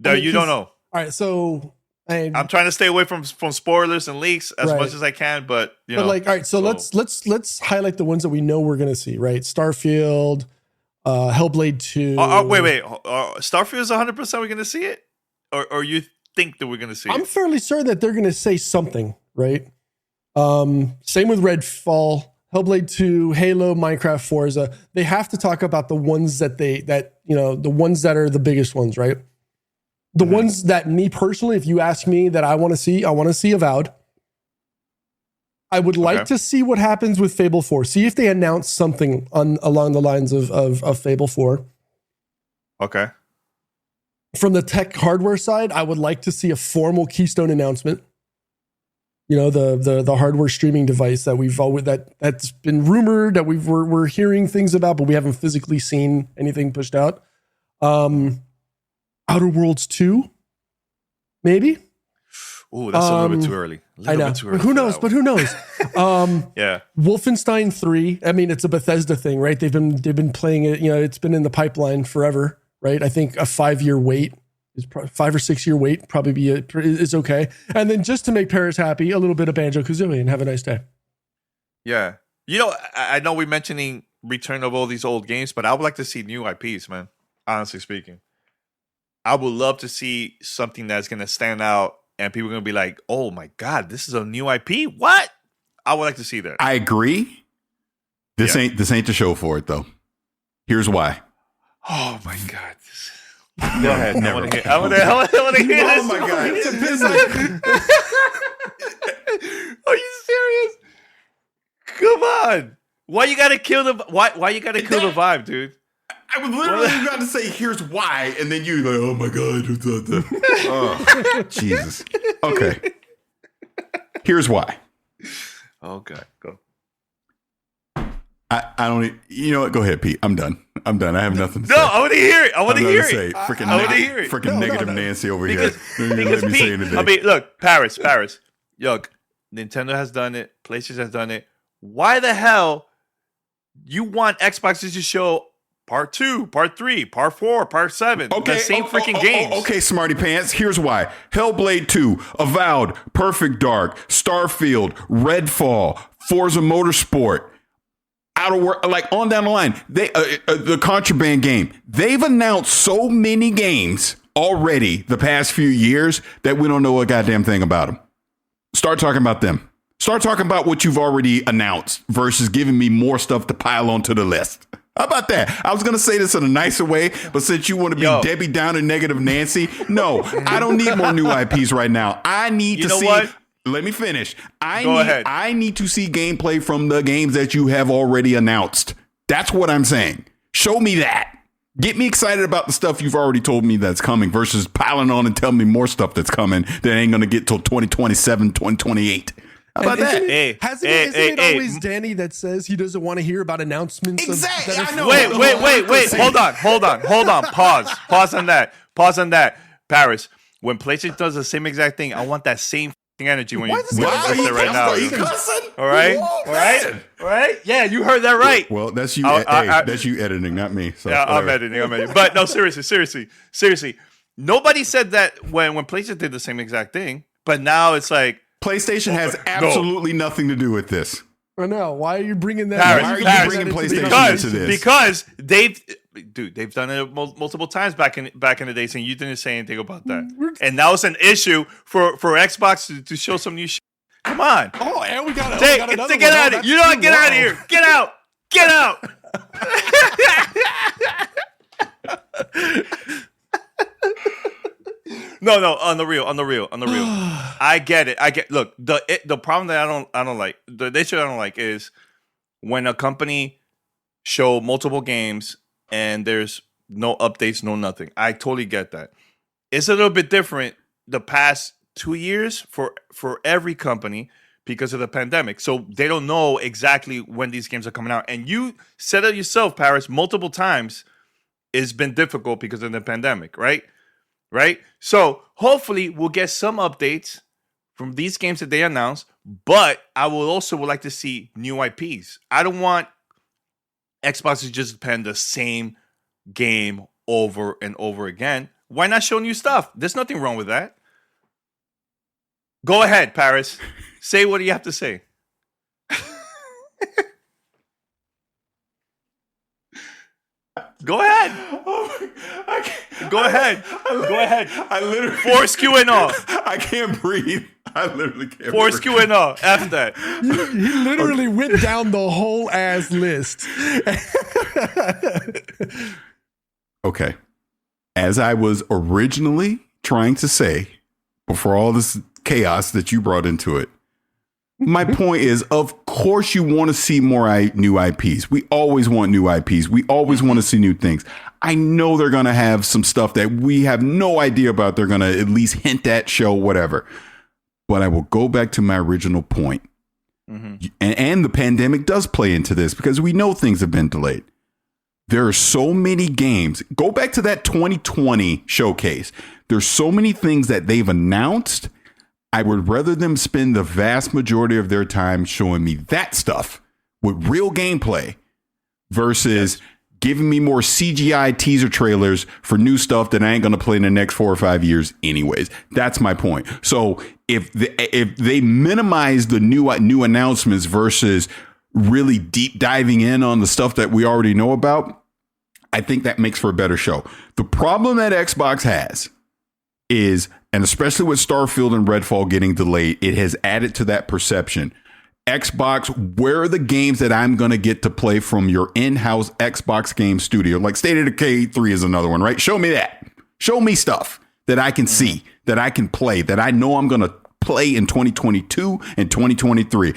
That you don't know. All right, so I'm trying to stay away from spoilers and leaks as much as I can, but you know. Like, all right, so let's highlight the ones that we know we're gonna see. Right, Starfield, Hellblade 2. Wait. Starfield is 100% we're gonna see it, or you think that we're gonna see it? I'm fairly certain that they're gonna say something, right? Same with Redfall. Hellblade 2, Halo, Minecraft, Forza. They have to talk about the ones the ones that are the biggest ones, right? The ones that me personally, if you ask me that I want to see Avowed. I would like to see what happens with Fable 4. See if they announce something along the lines of Fable 4. Okay. From the tech hardware side, I would like to see a formal Keystone announcement. You know, the hardware streaming device that that's been rumored that we're hearing things about, but we haven't physically seen anything pushed out. Outer Worlds 2, maybe. Ooh, that's a little bit too early. I know. Who knows? But who knows? Yeah. Wolfenstein 3. I mean, it's a Bethesda thing, right? They've been playing it. You know, it's been in the pipeline forever, right? I think a 5-year wait is 5 or 6 year wait probably is okay. And then just to make Paris happy, a little bit of Banjo-Kazooie and have a nice day. Yeah. You know, I know we're mentioning return of all these old games, but I would like to see new IPs, man. Honestly speaking. I would love to see something that's going to stand out and people are going to be like, oh my God, this is a new IP? What? I would like to see that. I agree. This ain't the show for it, though. Here's why. Oh my God. Go ahead. I want to hear this. Oh my God. It's a business. Are you serious? Come on. Why you gotta kill the vibe, dude? I was literally about to say, here's why, and then you like, oh my God. Oh, Jesus. Okay. Here's why. Okay, go. I don't. You know what? Go ahead, Pete. I'm done. I have nothing to say. No, I want to hear it. I want to hear it. Freaking negative Nancy over because, here. Because Pete, I mean, look, Paris. Look, Nintendo has done it. PlayStation has done it. Why the hell you want Xbox to just show Part 2, Part 3, Part 4, Part 7? Okay, the same freaking games. Okay, smarty pants. Here's why: Hellblade 2, Avowed, Perfect Dark, Starfield, Redfall, Forza Motorsport. Outer World, like on down the line, they the Contraband game. They've announced so many games already the past few years that we don't know a goddamn thing about them. Start talking about them. Start talking about what you've already announced versus giving me more stuff to pile onto the list. How about that? I was going to say this in a nicer way, but since you want to be Debbie Downer negative Nancy, no, I don't need more new IPs right now. I need to see. What? Let me finish. I need to see gameplay from the games that you have already announced. That's what I'm saying. Show me that. Get me excited about the stuff you've already told me that's coming versus piling on and telling me more stuff that's coming that ain't going to get till 2027, 2028. How about that? Isn't it always Danny that says he doesn't want to hear about announcements? Exactly. I know. Wait. Hold on. Pause on that. Paris, when PlayStation does the same exact thing, I want that same energy when you it right now. All right. Yeah, you heard that right. Well, that's you. That's you editing, not me. So yeah, I'm editing. But no, seriously. Nobody said that when PlayStation did the same exact thing. But now it's like PlayStation has absolutely nothing to do with this. I know. Why are you bringing that? Why are you bringing PlayStation into this? Because they've done it multiple times back in the days, and you didn't say anything about that. And that was an issue for Xbox to show some new shit. Come on. Oh, and we got get out of here. You know what? Get out of here. Get out. Get out. No, on the real. I get it. Look, the problem that I don't like, the issue I don't like is when a company show multiple games and there's no updates, no nothing. I totally get that. It's a little bit different the past 2 years for every company because of the pandemic. So they don't know exactly when these games are coming out. And you said it yourself, Paris, multiple times. It's been difficult because of the pandemic, right? Right? So hopefully we'll get some updates from these games that they announced, but I would like to see new IPs. I don't want Xbox to just pen the same game over and over again. Why not show new stuff? There's nothing wrong with that. Go ahead, Paris. Say what you have to say. Go ahead. Go ahead. I literally Foreskew and all. I can't breathe. I literally can't. Foreskew and all. F that. He literally went down the whole ass list. Okay. As I was originally trying to say before all this chaos that you brought into it, my point is, of course, you want to see more new IPs. We always want new IPs. We always want to see new things. I know they're going to have some stuff that we have no idea about. They're going to at least hint at, show, whatever. But I will go back to my original point. Mm-hmm. And the pandemic does play into this because we know things have been delayed. There are so many games. Go back to that 2020 showcase. There's so many things that they've announced. I would rather them spend the vast majority of their time showing me that stuff with real gameplay versus giving me more CGI teaser trailers for new stuff that I ain't going to play in the next 4 or 5 years anyways. That's my point. So if they minimize the new announcements versus really deep diving in on the stuff that we already know about, I think that makes for a better show. The problem that Xbox has is, and especially with Starfield and Redfall getting delayed, it has added to that perception. Xbox, where are the games that I'm going to get to play from your in-house Xbox game studio? Like State of Decay 3 is another one, right? Show me that. Show me stuff that I can see, that I can play, that I know I'm going to play in 2022 and 2023.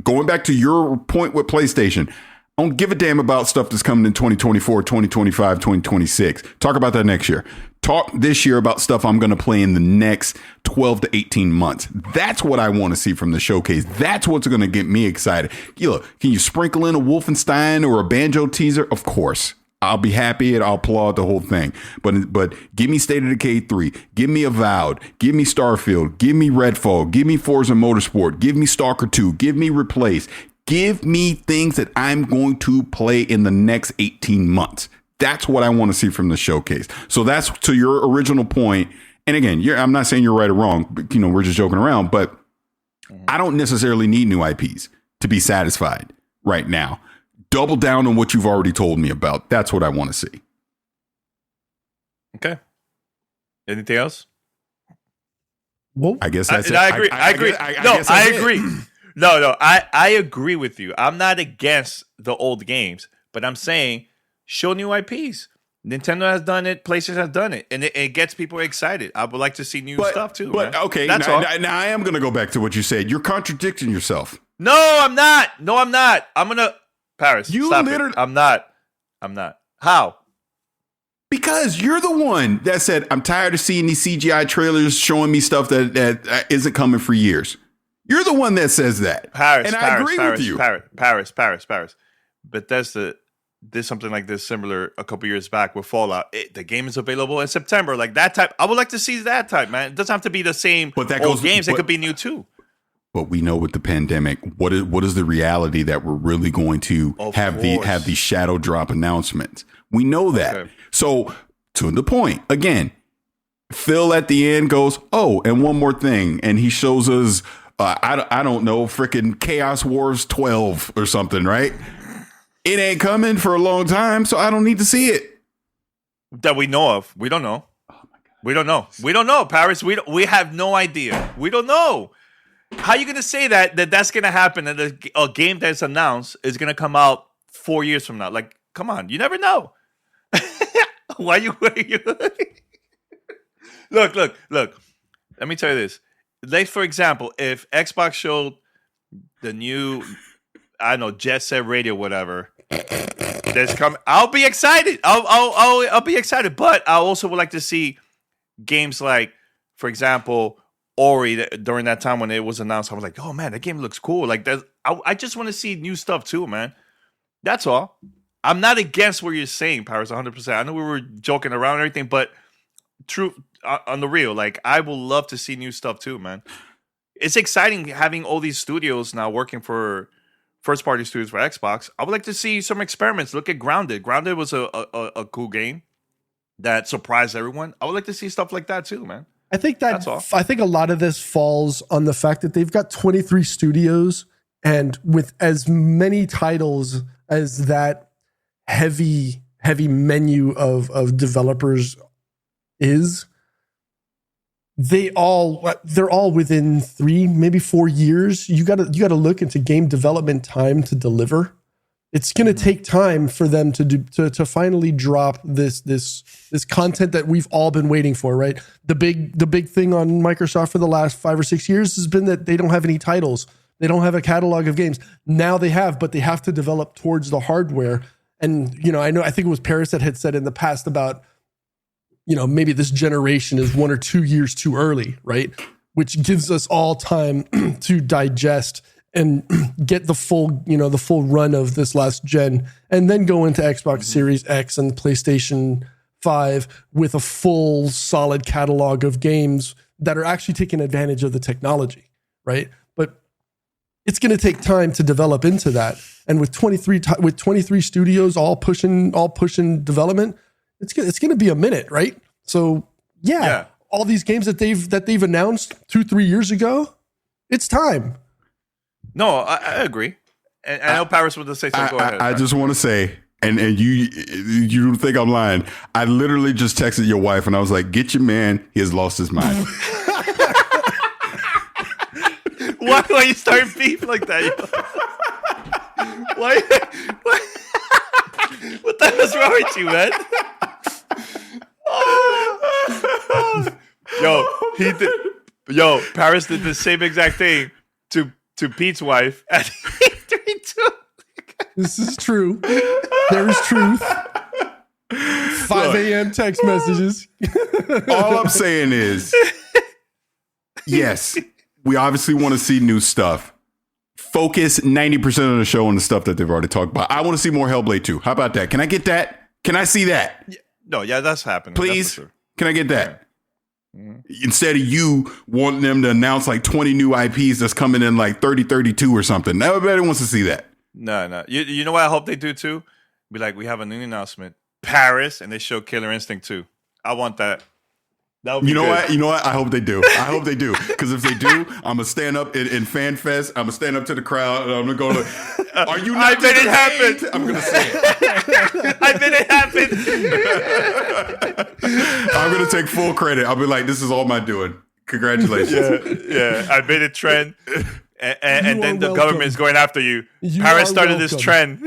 Going back to your point with PlayStation, I don't give a damn about stuff that's coming in 2024, 2025, 2026. Talk about that next year. Talk this year about stuff I'm going to play in the next 12 to 18 months. That's what I want to see from the showcase. That's what's going to get me excited. Look, can you sprinkle in a Wolfenstein or a Banjo teaser? Of course. I'll be happy and I'll applaud the whole thing. But give me State of Decay 3. Give me Avowed. Give me Starfield. Give me Redfall. Give me Forza Motorsport. Give me Stalker 2. Give me Replace. Give me things that I'm going to play in the next 18 months. That's what I want to see from the showcase. So that's to your original point. And again, I'm not saying you're right or wrong. But, we're just joking around. But I don't necessarily need new IPs to be satisfied right now. Double down on what you've already told me about. That's what I want to see. Okay. Anything else? Well, I guess that's it. I agree. I agree. I agree. No, I agree with you. I'm not against the old games, but I'm saying show new IPs. Nintendo has done it. PlayStation has done it, and it gets people excited. I would like to see new stuff too. But man. Okay, that's now I am going to go back to what you said. You're contradicting yourself. No, I'm not. I'm gonna. Paris, stop it. I'm not. How? Because you're the one that said, I'm tired of seeing these CGI trailers showing me stuff that isn't coming for years. You're the one that says that. Paris, I agree with you. Paris. Bethesda did something like this similar a couple years back with Fallout. The game is available in September. Like that type. I would like to see that type, man. It doesn't have to be the same old games. It could be new too. But we know with the pandemic, what is the reality that we're really going to have these shadow drop announcements? We know that. Okay. So to the point, again, Phil at the end goes, oh, and one more thing. And he shows us, I don't know, freaking Chaos Wars 12 or something, right? It ain't coming for a long time, so I don't need to see it. That we know of. We don't know. Oh my God. We don't know, Paris. We have no idea. We don't know. How are you going to say that's going to happen and a game that's announced is going to come out 4 years from now? Like, come on. You never know. Why you? Look. Let me tell you this. Like, for example, if Xbox showed the new, I don't know, Jet Set Radio, whatever, that's coming, I'll be excited. I'll be excited. But I also would like to see games like, for example, Ori. During that time when it was announced, I was like, oh man, that game looks cool. Like that, I just want to see new stuff too, man. That's all. I'm not against what you're saying, Paris, 100%. I know we were joking around and everything, but true, on the real, like I would love to see new stuff too, man. It's exciting having all these studios now working for first-party studios for Xbox. I would like to see some experiments. Look at Grounded. Grounded was a cool game that surprised everyone. I would like to see stuff like that too, man. I think a lot of this falls on the fact that they've got 23 studios, and with as many titles as that heavy menu of developers is, they're all within 3, maybe 4 years. You gotta look into game development time to deliver. It's gonna take time for them to finally drop this content that we've all been waiting for, right? The big thing on Microsoft for the last 5 or 6 years has been that they don't have any titles. They don't have a catalog of games. Now they have, but they have to develop towards the hardware. And I think it was Paris that had said in the past about, maybe this generation is 1 or 2 years too early, right? Which gives us all time to digest and get the full run of this last gen, and then go into Xbox Series X and PlayStation 5 with a full solid catalog of games that are actually taking advantage of the technology, right? But it's going to take time to develop into that. And with 23 studios all pushing development, it's going to be a minute, right? So yeah, all these games that they've announced 2-3 years ago, it's time. No, I agree. And I know Paris was to say something. Go ahead. I just want to say, and you think I'm lying. I literally just texted your wife and I was like, get your man. He has lost his mind. Why you start beef like that? Why? What the hell's wrong with you, man? Yo, Paris did the same exact thing to Pete's wife at 32. This is true. There is truth. 5 a.m. text messages. All I'm saying is, yes, we obviously want to see new stuff. Focus 90% of the show on the stuff that they've already talked about. I want to see more Hellblade 2. How about that? Can I get that? Can I see that? Yeah, that's happening. Please? Sure. Can I get that? Yeah. Mm-hmm. Instead of you wanting them to announce like 20 new IPs that's coming in like 32 or something. Everybody wants to see that. No. You know what I hope they do too? Be like, we have a new announcement. Paris, and they show Killer Instinct 2. I want that. That would be good. You know what? I hope they do. Because if they do, I'm going to stand up in Fan Fest. I'm going to stand up to the crowd and I'm going to go, are you not I bet it happened. I'm going to say it. I bet it happened. I'm going to take full credit. I'll be like, this is all my doing. Congratulations. Yeah. I made a trend. And then the government is going after you. Paris started this trend.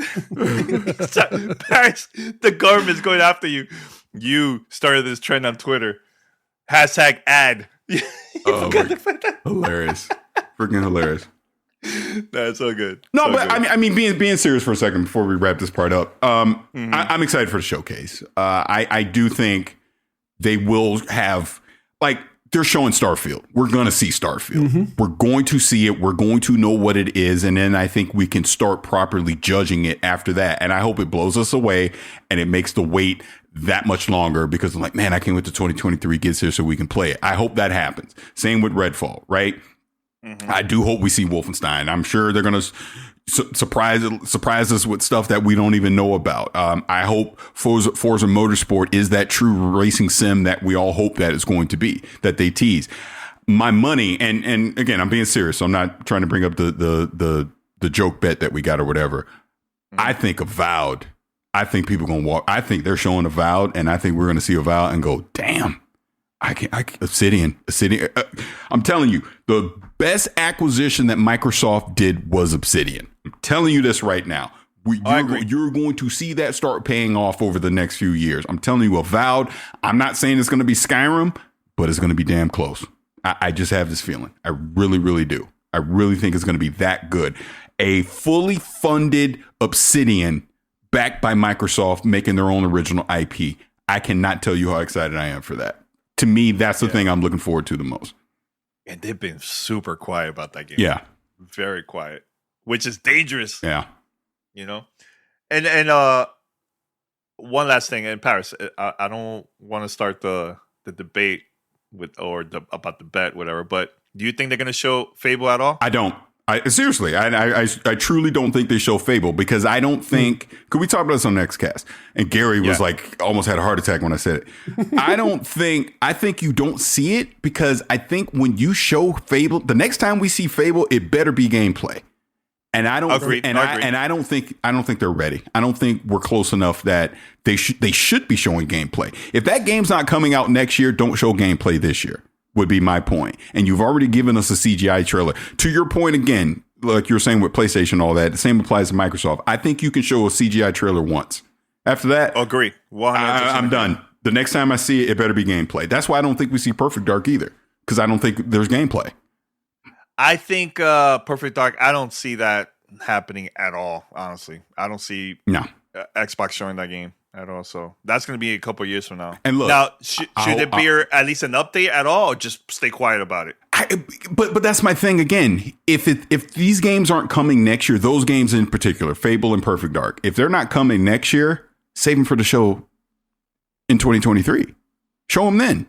Paris, the government is going after you. You started this trend on Twitter. #ad. Hilarious. Freaking hilarious. That's so good. No, so but good. I mean, being serious for a second before we wrap this part up, I'm excited for the showcase. I do think they will have, like, they're showing Starfield. We're going to see Starfield. Mm-hmm. We're going to see it. We're going to know what it is. And then I think we can start properly judging it after that. And I hope it blows us away and it makes the wait that much longer, because I'm like, man, I can't wait till 2023 gets here so we can play it. I hope that happens. Same with Redfall, right? Mm-hmm. I do hope we see Wolfenstein. I'm sure they're going to surprise us with stuff that we don't even know about. I hope Forza Motorsport is that true racing sim that we all hope that it's going to be, that they tease. My money, and again, I'm being serious, so I'm not trying to bring up the joke bet that we got or whatever. Mm-hmm. I think Avowed. I think people are going to walk. I think they're showing Avowed, and I think we're going to see Avowed and go, damn. Obsidian. I'm telling you, the best acquisition that Microsoft did was Obsidian. I'm telling you this right now. You're going to see that start paying off over the next few years. I'm telling you, Avowed. I'm not saying it's going to be Skyrim, but it's going to be damn close. I just have this feeling. I really, really do. I really think it's going to be that good. A fully funded Obsidian backed by Microsoft making their own original IP. I cannot tell you how excited I am for that. To me, that's the thing I'm looking forward to the most. And they've been super quiet about that game. Yeah. Very quiet, which is dangerous. Yeah. You know? And one last thing, in Paris, I don't want to start the debate about the bet, whatever, but do you think they're going to show Fable at all? I don't. Seriously, I truly don't think they show Fable, because I don't think. Could we talk about this on next cast? And Gary was like, almost had a heart attack when I said it. I think you don't see it, because I think when you show Fable, the next time we see Fable, it better be gameplay. And I don't agree. I don't think they're ready. I don't think we're close enough that they should be showing gameplay. If that game's not coming out next year, don't show gameplay this year. Would be my point. And you've already given us a CGI trailer. To your point again, like you were saying with PlayStation, all that, the same applies to Microsoft. I think you can show a CGI trailer once. After that, agree. 100%. I'm done. The next time I see it, it better be gameplay. That's why I don't think we see Perfect Dark either, because I don't think there's gameplay. I think Perfect Dark, I don't see that happening at all, honestly. I don't see Xbox showing that game at all. So that's going to be a couple of years from now. And look, now, should there be at least an update at all, or just stay quiet about it? But that's my thing again. If these games aren't coming next year, those games in particular, Fable and Perfect Dark, if they're not coming next year, save them for the show in 2023. Show them then.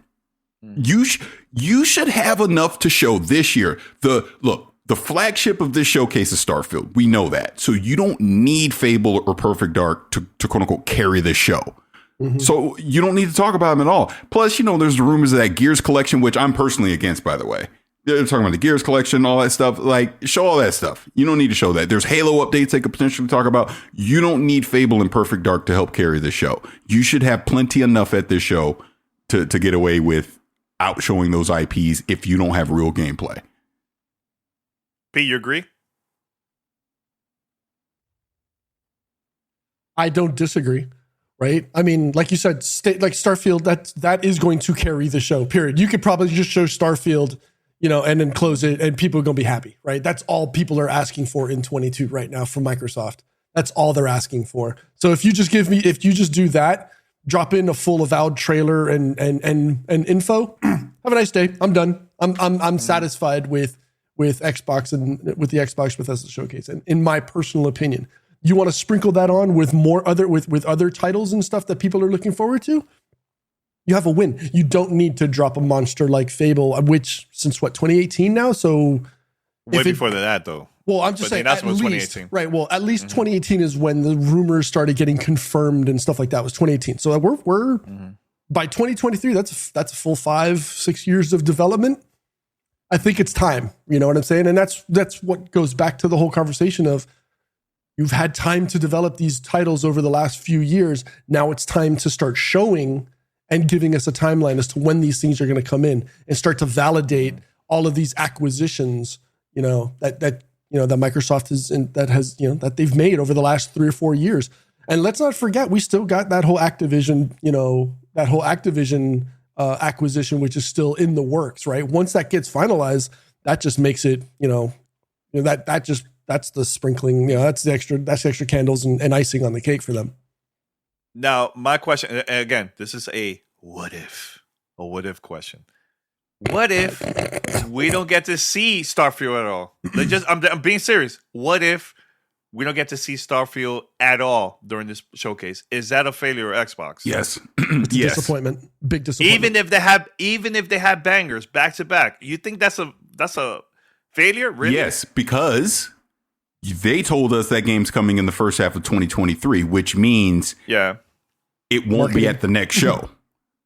You should have enough to show this year. The flagship of this showcase is Starfield. We know that. So you don't need Fable or Perfect Dark to quote unquote carry this show. Mm-hmm. So you don't need to talk about them at all. Plus, there's the rumors of that Gears collection, which I'm personally against, by the way. They're talking about the Gears collection, all that stuff. Like, show all that stuff. You don't need to show that. There's Halo updates they could potentially talk about. You don't need Fable and Perfect Dark to help carry this show. You should have plenty enough at this show to get away with out showing those IPs if you don't have real gameplay. Pete, you agree? I don't disagree. Right? I mean, like you said, like Starfield, that is going to carry the show, period. You could probably just show Starfield, and then close it and people are going to be happy, right? That's all people are asking for in 22 right now from Microsoft. That's all they're asking for. So if you just do that, drop in a full avowed trailer and info. Have a nice day. I'm done. I'm satisfied with Xbox and with the Xbox Bethesda showcase. And in my personal opinion, you want to sprinkle that on with more with other titles and stuff that people are looking forward to, you have a win. You don't need to drop a monster like Fable, which since 2018 now. So way before that though. Well, I'm just saying that's 2018. Right. Well, at least 2018 is when the rumors started getting confirmed and stuff like that was 2018. So we're by 2023, that's a full 5-6 years of development. I think it's time. You know what I'm saying? And that's what goes back to the whole conversation of you've had time to develop these titles over the last few years. Now it's time to start showing and giving us a timeline as to when these things are going to come in and start to validate all of these acquisitions, that Microsoft that they've made over the last 3 or 4 years. And let's not forget, we still got that whole Activision, acquisition, which is still in the works, right? Once that gets finalized, that just makes it, that's the sprinkling, that's the extra candles and icing on the cake for them. Now, my question, again, this is a what if question. What if we don't get to see Starfield at all? I'm being serious. What if we don't get to see Starfield at all during this showcase? Is that a failure of Xbox? Yes. It's a disappointment. Big disappointment. Even if they have bangers back to back, you think that's a failure? Really? Yes, because they told us that game's coming in the first half of 2023, which means it won't be at the next show.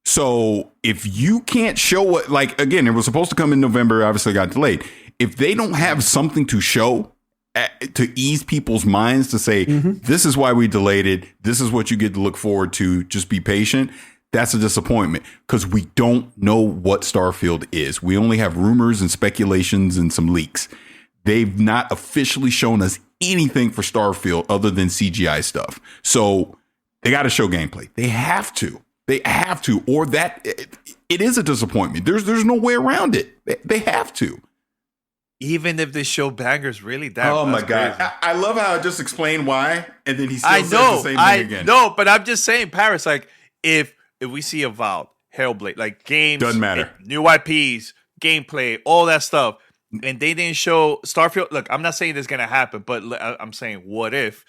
So if you can't show it, like, again, it was supposed to come in November, obviously got delayed. If they don't have something to show to ease people's minds to say, this is why we delayed it, this is what you get to look forward to, just be patient, that's a disappointment because we don't know what Starfield is. We only have rumors and speculations and some leaks. They've not officially shown us anything for Starfield other than CGI stuff. So they got to show gameplay. They have to. Or that it is a disappointment. There's no way around it. They have to. Even if they show bangers, really? Oh my God. I love how I just explained why, and then he still says the same thing again. No, but I'm just saying, Paris, like, if we see Avowed, Hellblade, like games, doesn't matter. New IPs, gameplay, all that stuff, and they didn't show Starfield. Look, I'm not saying this is going to happen, but I'm saying, what if?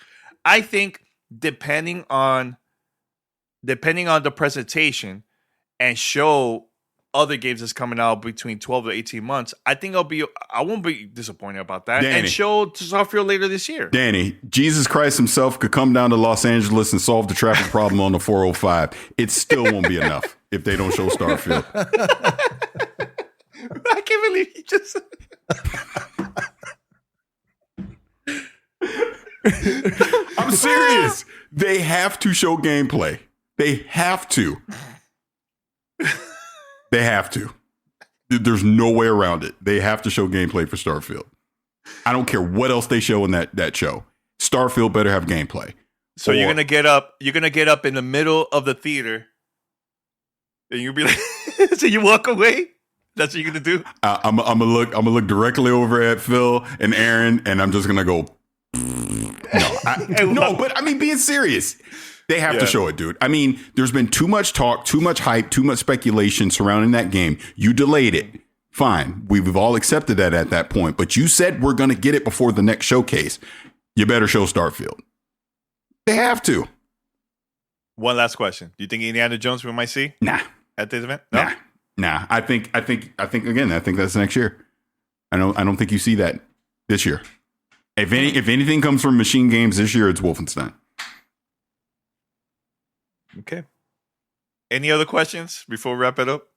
I think depending on the presentation and show other games that's coming out between 12 to 18 months, I think I won't be disappointed about that. Danny, and show Starfield later this year. Danny, Jesus Christ himself could come down to Los Angeles and solve the traffic problem on the 405. It still won't be enough if they don't show Starfield. I can't believe you just... I'm serious. They have to show gameplay. They have to. They have to. There's no way around it. They have to show gameplay for Starfield. I don't care what else they show in that show. Starfield better have gameplay. So you're gonna get up in the middle of the theater, and you'll be like, so you walk away. That's what you're gonna do. I'm gonna look directly over at Phil and Aaron, and I'm just gonna go. No, but I mean, being serious. They have to show it, dude. I mean, there's been too much talk, too much hype, too much speculation surrounding that game. You delayed it. Fine. We've all accepted that at that point. But you said we're going to get it before the next showcase. You better show Starfield. They have to. One last question. Do you think Indiana Jones we might see? Nah. At this event? No? Nah. I think again, I think that's next year. I don't think you see that this year. If anything comes from Machine Games this year, it's Wolfenstein. Okay. Any other questions before we wrap it up?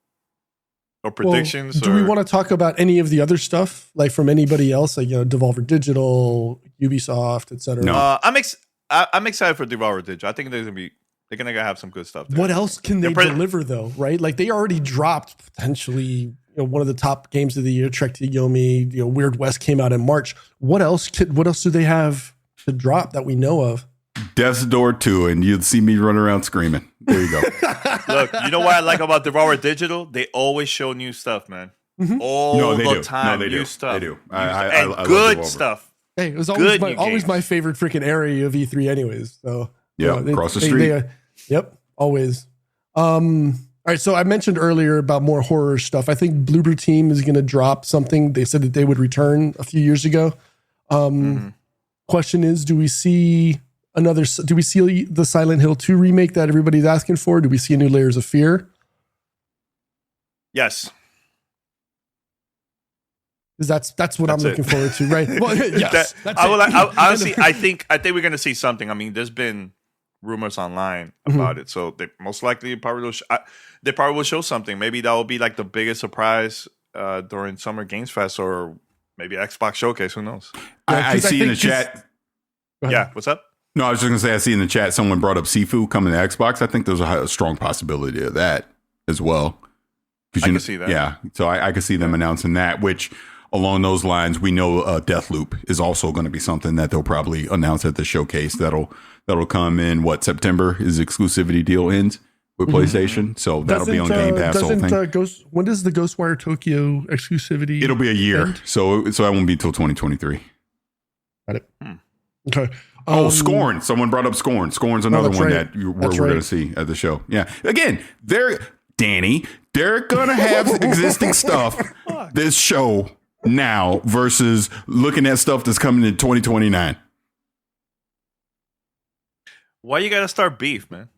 Or predictions? Do we want to talk about any of the other stuff, like from anybody else, like Devolver Digital, Ubisoft, etc.? No. I'm excited for Devolver Digital. I think they're gonna have some good stuff there. What else can they deliver though? Right? Like they already dropped potentially one of the top games of the year, Trek to Yomi. Weird West came out in March. What else do they have to drop that we know of? Death's Door 2, and you'd see me run around screaming. There you go. Look, you know what I like about Devolver Digital? They always show new stuff, man. All the time, new stuff. They do. I good stuff. Hey, it was always my favorite freaking area of E3 anyways. So across the street. Yep. Always. All right, so I mentioned earlier about more horror stuff. I think Bloober Team is going to drop something. They said that they would return a few years ago. Question is, do we see the Silent Hill 2 remake that everybody's asking for? Do we see a new Layers of Fear? Yes. Because that's what I'm looking forward to, right? Well, yes. Honestly, I think we're going to see something. I mean, there's been rumors online about it, so they most likely probably will show something. Maybe that will be like the biggest surprise during Summer Games Fest, or maybe Xbox Showcase. Who knows? I see in the chat. Yeah, what's up? No, I was just going to say, I see in the chat someone brought up Sifu coming to Xbox. I think there's a strong possibility of that as well. I can see that. Yeah, so I could see them announcing that, which along those lines, we know Deathloop is also going to be something that they'll probably announce at the showcase. That'll come in, September his exclusivity deal ends with PlayStation. So that'll be on Game Pass. When does the Ghostwire Tokyo exclusivity? It'll be a year. End? So that won't be till 2023. Got it. Okay. Scorn. Someone brought up Scorn. Scorn's another one that we're going to see at the show. Yeah. Again, they're going to have existing stuff this show now versus looking at stuff that's coming in 2029. Why you got to start beef, man?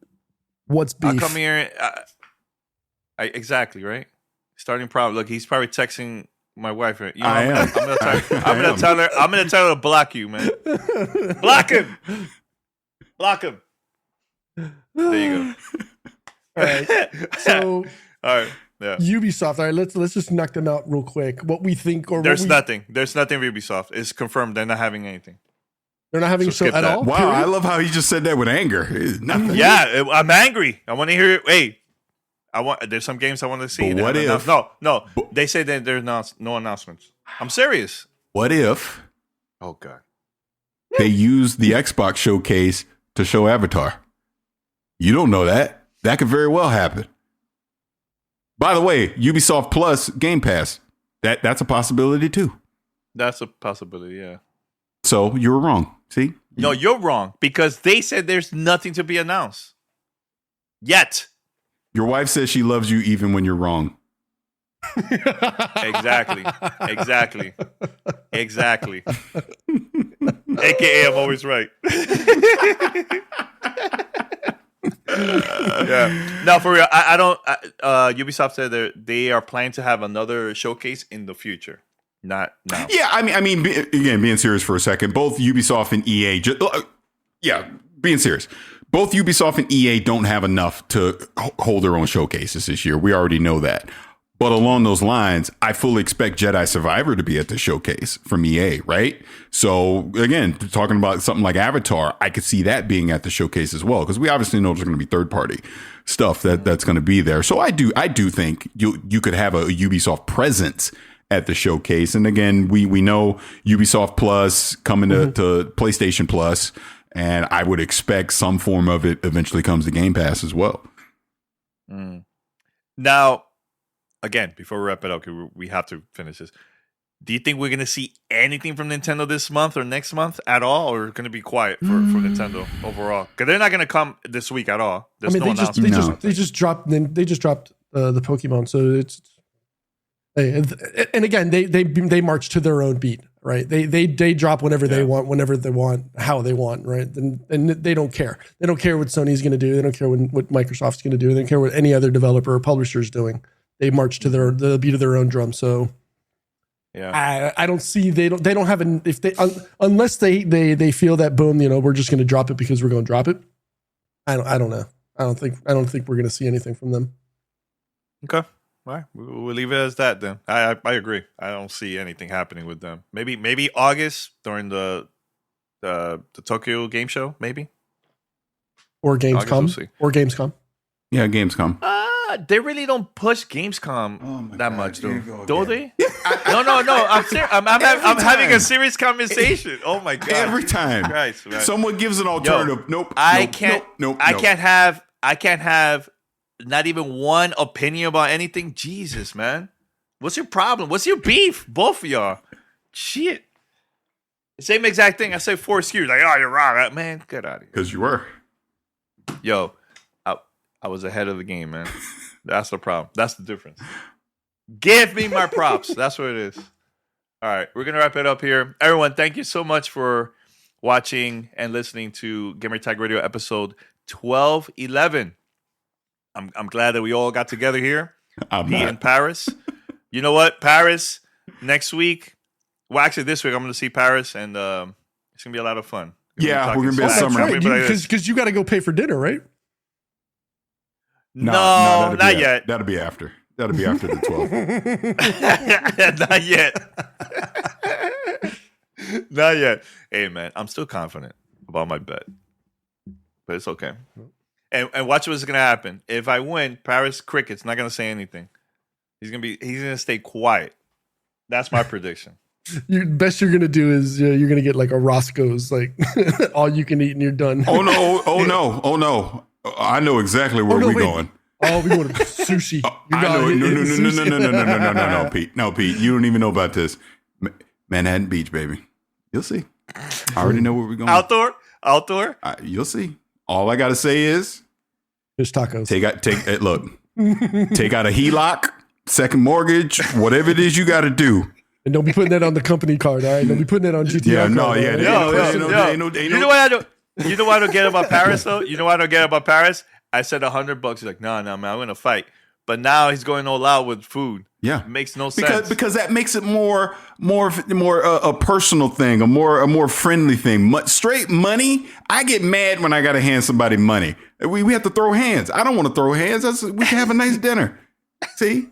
What's beef? I'll come here. Exactly, right? Starting problem. Look, he's probably texting my wife. You know, I'm gonna tell her to block you, man. Block him. There you go. All right. So, all right. Yeah. Ubisoft. All right. Let's just knock them out real quick. What we think, or there's nothing. There's nothing for Ubisoft. It's confirmed. They're not having anything. They're not having a show at all. Wow, period? I love how he just said that with anger. Nothing. Yeah, I'm angry. I want to hear. Hey, there's some games I want to see. But what if? No. They say that there's no announcements. I'm serious. What if? Oh God. They use the Xbox showcase to show Avatar. You don't know that. That could very well happen. By the way, Ubisoft Plus Game Pass. That's a possibility too. That's a possibility. Yeah. So you were wrong. See? No, you're wrong because they said there's nothing to be announced yet. Your wife says she loves you even when you're wrong. Exactly. AKA, I'm always right. Yeah. No, for real. I don't. Ubisoft said they are planning to have another showcase in the future. Not now. Yeah, I mean, again, being serious for a second, both Ubisoft and EA, being serious, both Ubisoft and EA don't have enough to hold their own showcases this year. We already know that. But along those lines, I fully expect Jedi Survivor to be at the showcase from EA, right? So again, talking about something like Avatar, I could see that being at the showcase as well, because we obviously know there's going to be third-party stuff that's going to be there. So I do think you could have a Ubisoft presence at the showcase. And again, we know Ubisoft Plus coming to PlayStation Plus, and I would expect some form of it eventually comes to Game Pass as well. Now, again, before we wrap it up, we have to finish this. Do you think we're going to see anything from Nintendo this month or next month at all, or going to be quiet for Nintendo overall? Because they're not going to come this week at all. There's no announcement. They just dropped the Pokemon, so it's. And again, they march to their own beat, right? They drop whenever they want, how they want, right? And they don't care. They don't care what Sony's going to do. They don't care what Microsoft's going to do. They don't care what any other developer or publisher is doing. They march to the beat of their own drum. So, yeah, I don't see they don't have unless they feel that boom, we're just going to drop it because we're going to drop it. I don't know. I don't think we're going to see anything from them. Okay. All right, we'll leave it as that then. I agree. I don't see anything happening with them. Maybe August during the Tokyo Game Show, maybe. Or Gamescom. Or Gamescom. Yeah, Gamescom. They really don't push Gamescom that much, though. Do they? No. I'm having a serious conversation. Oh my God! Every time, Christ, someone gives an alternative. Nope. I can't have not even one opinion about anything. Jesus, man. What's your problem? What's your beef? Both of y'all. Shit. Same exact thing. I said 4 SKUs. Like, oh, you're wrong. Man, get out of here. Because you were. Yo, I was ahead of the game, man. That's the problem. That's the difference. Give me my props. That's what it is. All right, we're going to wrap it up here. Everyone, thank you so much for watching and listening to Gamertag Radio episode 1211. I'm glad that we all got together here. Pete in Paris. You know what, Paris, next week, well, actually this week, I'm going to see Paris, and it's going to be a lot of fun. Yeah, we're going to be at summer. Because you got to go pay for dinner, right? No, not yet. That'll be after. That'll be after the 12th. Not yet. Hey, man, I'm still confident about my bet. But it's okay. And watch what's going to happen. If I win, Paris Cricket's not going to say anything. He's going to stay quiet. That's my prediction. Best you're going to do is you're going to get like a Roscoe's, like all you can eat and you're done. Oh no. I know exactly where we're going. Oh, we going to sushi. I know. No, Pete. No, Pete. You don't even know about this. Manhattan Beach, baby. You'll see. I already know where we're going. Outdoor. You'll see. All I got to say is fish tacos. Take out a HELOC, second mortgage, whatever it is you got to do. And don't be putting that on the company card, all right? Don't be putting that on GTR. Yeah, no, card, yeah. Right? You know what I don't? You know what I don't get about Paris though? You know what I don't get about Paris? I said $100. He's like, no, man, I'm gonna fight. But now he's going all out with food. Yeah, it makes no sense because that makes it more a personal thing, a more friendly thing. Straight money. I get mad when I gotta hand somebody money. We have to throw hands. I don't want to throw hands. We can have a nice dinner. See,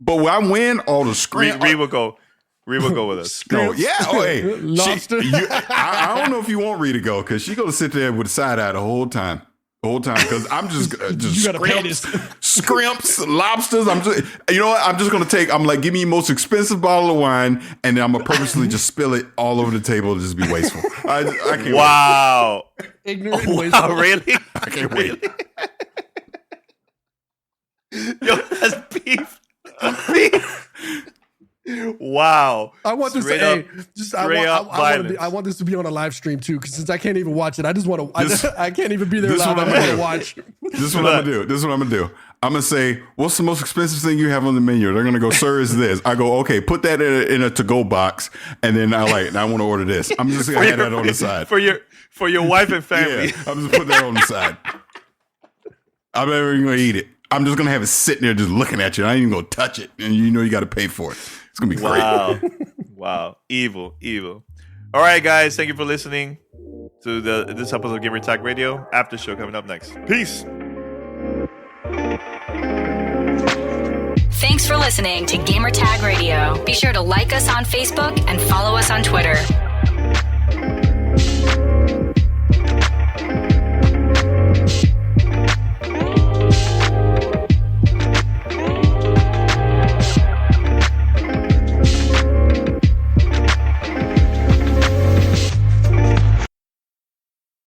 but when I win, all the scream. Reed will go with us. No, yeah. Oh, hey, lobster. I don't know if you want Reed to go because she's gonna sit there with a side eye the whole time. Because I'm just scrimps, lobsters. You know what? I'm just gonna I'm like, give me your most expensive bottle of wine, and then I'm gonna purposely just spill it all over the table and just be wasteful. I can't. Wow. Wait. Ignorant and wasteful. Wow, really? I can't wait. Yo, that's beef. Wow. I want this I want this to be on a live stream too, because since I can't even watch it, I just want to. I can't even be there live. I'm gonna watch. This is what I'm gonna do. I'm gonna say, what's the most expensive thing you have on the menu? They're gonna go, sir, is this? I go, okay, put that in a to-go box, and then I want to order this. I'm just gonna have that on the side for your wife and family. Yeah, I'm just putting that on the side. I'm never even gonna eat it. I'm just gonna have it sitting there just looking at you. I ain't even gonna touch it, and you got to pay for it. It's gonna be great. Wow. Evil. All right, guys. Thank you for listening to this episode of Gamer Tag Radio. After show coming up next. Peace. Thanks for listening to Gamer Tag Radio. Be sure to like us on Facebook and follow us on Twitter.